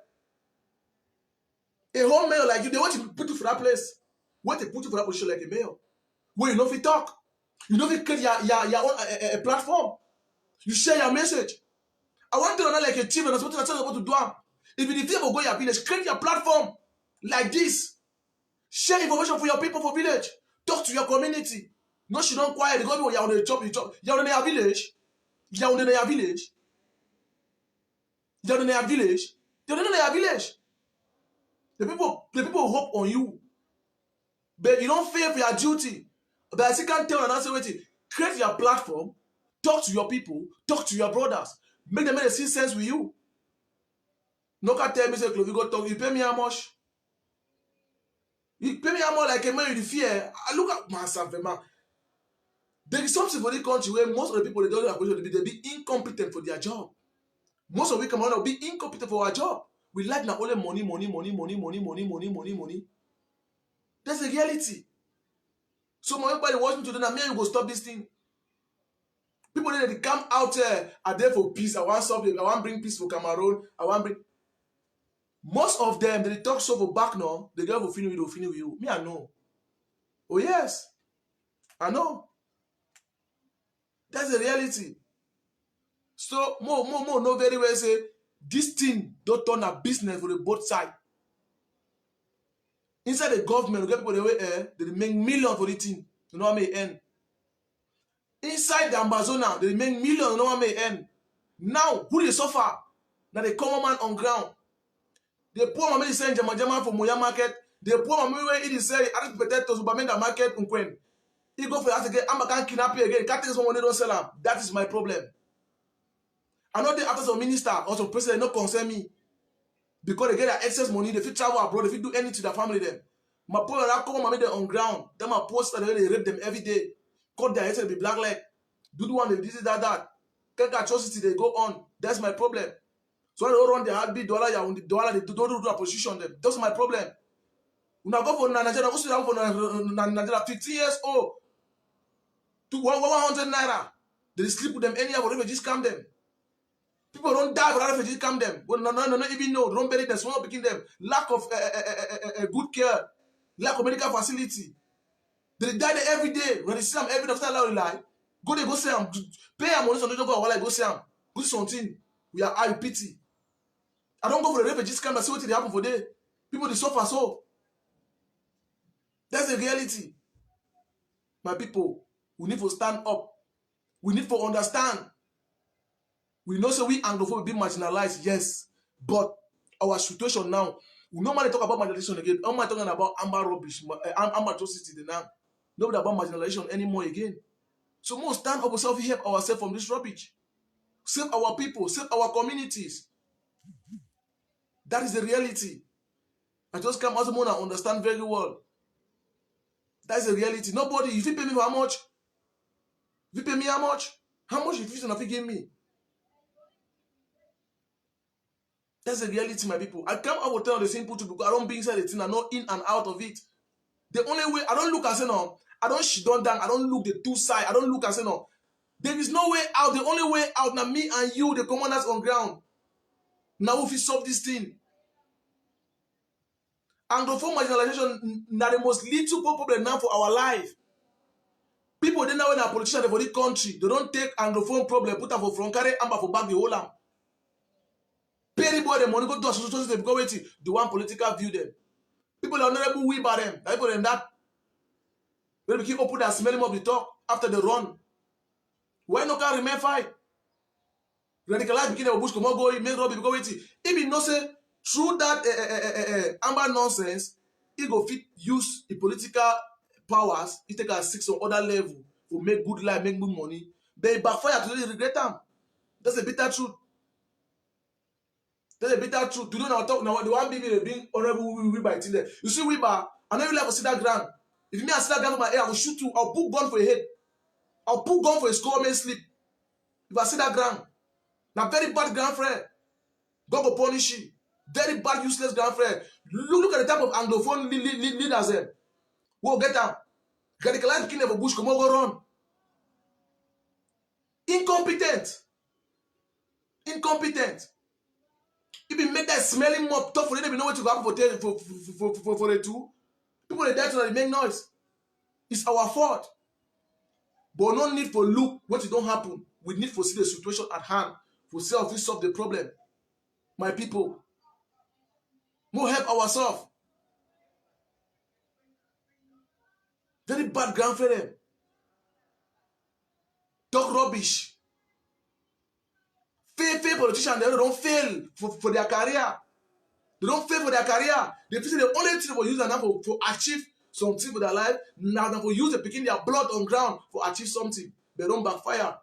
S1: A home mayor like you, they want to put you for that place. What they put you for that position like a mayor? Where you know if you talk, you know if you create your own a platform, you share your message. I want to know like a team and that's what I'm about to do. If you ever go your village, create your platform like this. Share information for your people for village. Talk to your community. No, she don't quiet. Because you're on the job, you're on your village. You're on your village. You're on your village. You're on your village. The people hope on you. But you don't fail for your duty. But I still can't tell and answer waiting. Create your platform. Talk to your people. Talk to your brothers. Make them see sense with you. No can tell me, say, Clovis, go talk. You pay me how much? You pay me how much like a man with fear. I look at myself, man. There is something for the country where most of the people they don't have they be incompetent for their job. Most of we come on will be incompetent for our job. We like na only money, money, money, money, money, money, money, money, money. That's the reality. So my everybody watch me today, now me and you go stop this thing. People they come out are there for peace. I want solve it. I want bring peace for Cameroon. I want bring. Most of them they talk so for back now. They go for finish with you. Me I know. Oh yes, I know. That's the reality. So more know very well say this thing don't turn a business for the both side. Inside the government, we get people they make millions for the thing. You know what I mean? Inside the Amazona, they make millions. You know what I mean? Now who they suffer? Now the common man on ground. The poor man is saying Jama for Moya market. The poor man where it is say I potatoes Ubamenda market unkwen. He go for that again. I'm a can kidnap you again. Can't take someone they don't sell them. That is my problem. I know the after some minister or some president not concern me because they get their excess money. They fit travel abroad. They fit do anything to their family. Them. My poor man come and them on ground. Them my post they rape them every day. Cut their heads and be black leg. Do the one they this that. Can't atrocity they go on. That's my problem. So when they run the heartbeat dollar, yeah, on the dollar they don't do a position them. That's my problem. When I go for Nigeria, go sit down for Nigeria, 15 years old to 100 naira. They sleep with them anyhow. For refugees scam them. People don't die for that refugees scam them. Well, no, even know. They don't bury them. Small picking them. Lack of good care. Lack of medical facility. They die there every day. When they see them every day, after they lie, go there, go see them. Pay them money so they don't go while I go see them. Go see something. We are I pity. I don't go for the refugees scam and see what they happen for there. People they suffer so. That's the reality. My people, we need to stand up. We need to understand. We know so we Anglophone will be marginalized, yes. But our situation now, we normally talk about marginalization again. I'm not talking about Amber rubbish, Amber atrocity now. Nobody about marginalization anymore again. So we must stand up ourselves, help ourselves from this rubbish. Save our people, save our communities. That is the reality. I just come as a man and understand very well. That's the reality. Nobody, if you pay me for how much? If you pay me how much? How much if you give me? That's the reality, my people. I come out tell the simple truth because I don't be inside the thing. I'm not in and out of it. The only way, I don't look and say no. I don't shit down. I don't look the two sides. I don't look and say no. There is no way out. The only way out now, me and you, the commanders on ground. Now if we solve this thing. Anglophone marginalization now the most little problem now for our life. People they know when a politician for the country, they don't take Anglophone problem, put them for front, carry amber for back the whole land. Pay the boy the money, go to association, they go waiting. The one political view them. People are honorable we by them. People them that. When we keep open that smelling of the talk after the run. Why no can remain fight? Radicalize begin the bush come on go, make Robbie go waiting. If you know say through that amber nonsense, he go fit use the political powers, he take a 6 or other level to make good life, make good money. They backfire today, regret them. That's a bitter truth. That's a bitter truth. Today now talk now. The one baby they bring honorable we by there. You see we bar, I never like to see that ground. If me I see that ground for my head, I will shoot you. I'll put gun for your head. I'll put gun for your skull, man sleep. If I see that ground, now very bad ground friend. God will punish you. Very bad, useless ground friend. Look at the type of Anglophone leaders there. We'll get them. Radicalize king of a bush, come on, go run. Incompetent. Incompetent. If you make that smelling mop tough for them, you know what to happen for the two. People they die to make noise. It's our fault. But no need for look what it don't happen. We need for see the situation at hand. For see how we solve the problem. My people. More help ourselves. Very bad grandfather. Talk rubbish. Fail politicians, they don't fail for their career. They don't fail for their career. They feel the only thing for use now for achieve something for their life. Now for use the picking their blood on ground for achieve something. They don't backfire.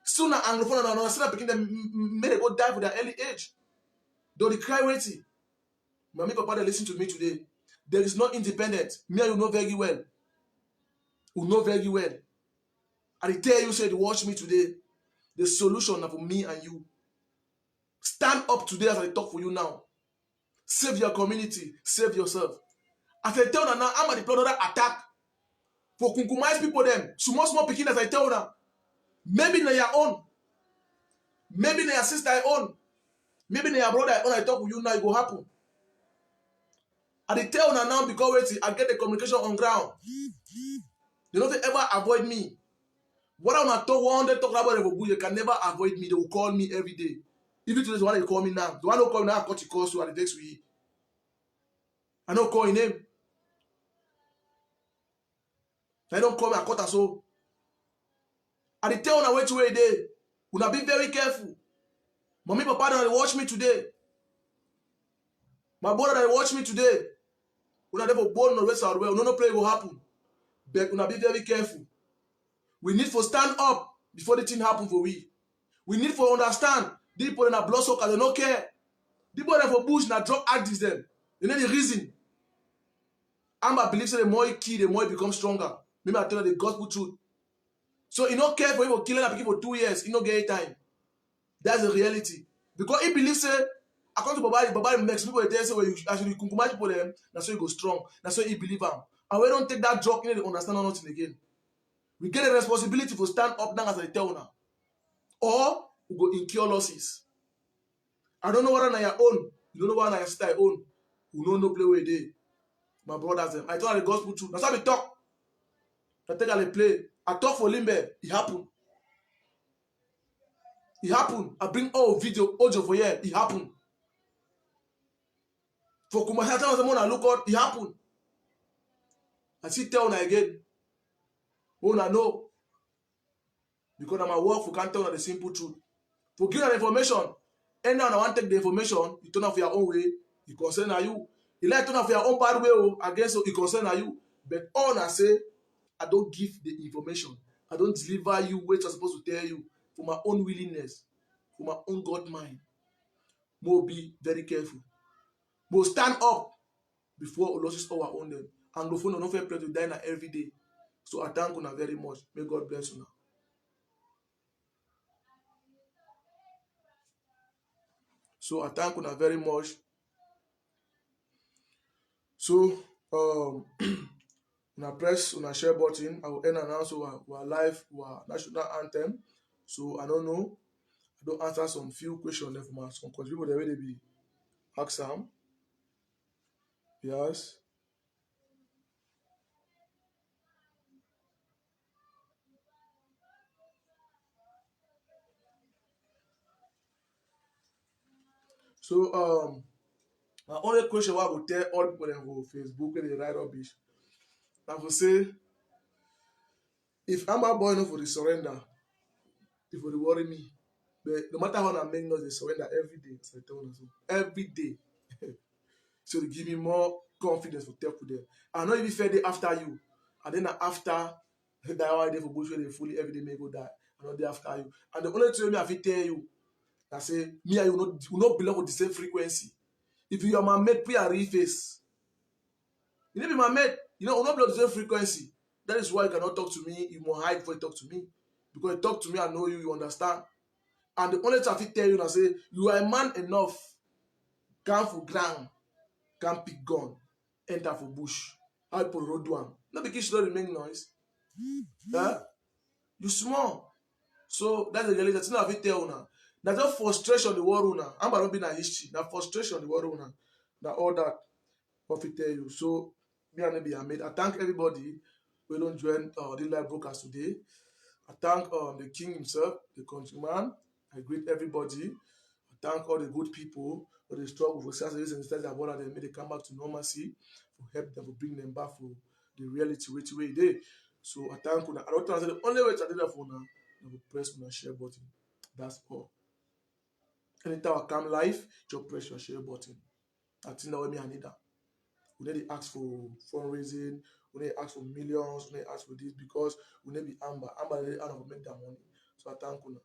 S1: Sooner Anglophone and another picking them may they go die for their early age. Though they cry waiting. My papa they listen to me today. There is no independent. Me and you know very well. You know very well. And I tell you, said, watch me today. The solution for me and you. Stand up today as I talk for you now. Save your community. Save yourself. As I tell now, I'm at the plan another attack for kunkumize people them. Small picking as I tell now. Maybe na your own. Maybe na your sister own. Maybe na your brother own. I talk with you now, it go happen. I dey tell now because I get the communication on ground. They don't ever avoid me. What I'm not talk 100 talk about Revobu, you can never avoid me. They will call me every day. Even today, the one they call me now. The one who call me now, I cut the call so I text with you. I don't call his name. I don't call me, I cut her so. I dey tell una which way dey. Una be very careful. Mommy, papa, they watch me today. My brother, they watch me today. Una never born no rest out well. No play will happen. But una be very careful. We need to stand up before the thing happen for we. We need to understand. The people in a blood sucker, they don't care. The people that for bush, na drug addicts them. You know the reason. Amba believes that the more you kill, the more you become stronger. Maybe I tell you the gospel truth. So he don't care for him for killing a people for 2 years. He don't get time. That's the reality. Because he believes that according to Baba makes people tell say when you actually kunkumize people them, that's why you go strong. That's why he believe him. And we don't take that drug, you know, they understand nothing again. We get a responsibility to stand up now as I tell now. Or we go incur losses. I don't know what on your own. You don't know what on your sister own. We don't know play where they. My brothers them. I told the gospel truth. That's how we talk. I take a play. I talk for Limbe. It happened. It happened. I bring all video audio for here. It happened. For Kumasi, I look out. It happened. I see tell now again. Oh, I know. Because I'm at work, we can't tell the simple truth. For give that information, and now I want to take the information, you turn off your own way, you concern you. You like turn off your own bad way against you concern you. But all I say, I don't give the information. I don't deliver you what I'm supposed to tell you for my own willingness, for my own God mind. More be very careful. More stand up before losses our own them. Anglophone no fair play to die every day. So I thank you very much. May God bless you now. So I thank you very much. So una press una share button. I will end and also our live our national anthem. So I don't know. I don't answer some few questions from some people they already be ask them. Yes. So my only question I will tell all people that go Facebook when they write rubbish. I will say if Amber Boy no for the surrender, it will worry me. But no matter how I make noise, they surrender every day. So I tell them so. Every day. So they give me more confidence to tell them. I know if you fair day after you, and then after die one day for bush where they fully every day may go die. I know day after you. And the only thing I fit tell you, I say me and you will not belong with the same frequency. If you are my mate, put a real face. You need to be my mate. You know, will not belong with the same frequency. That is why you cannot talk to me. You must hide before you talk to me. Because you talk to me, I know you, you understand. And the only thing I fit tell you, I say, you are a man enough. Come for ground. Come pick gun. Enter for bush. How people road one. Not because you don't make noise. You small. So that's the reality. That's not a tell now. That's not frustration the war now. I'm not being a history. That frustration the war now. That all that what we tell you. So me and be made. I thank everybody who don't join the live broadcast today. I thank the king himself, the countryman. I greet everybody. I thank all the good people for the struggle for success and instead of what they made they come back to normalcy, for help them, to bring them back for the reality which way they. So I thank you. I don't think the only way to do that for now, I will press on the share button. That's all. Anytime I come live, just press your share button. I think that way me I need that. We need to ask for fundraising, we need to ask for millions, we need to ask for this because we need to be Amber. Amber need to make that money. So I thank you.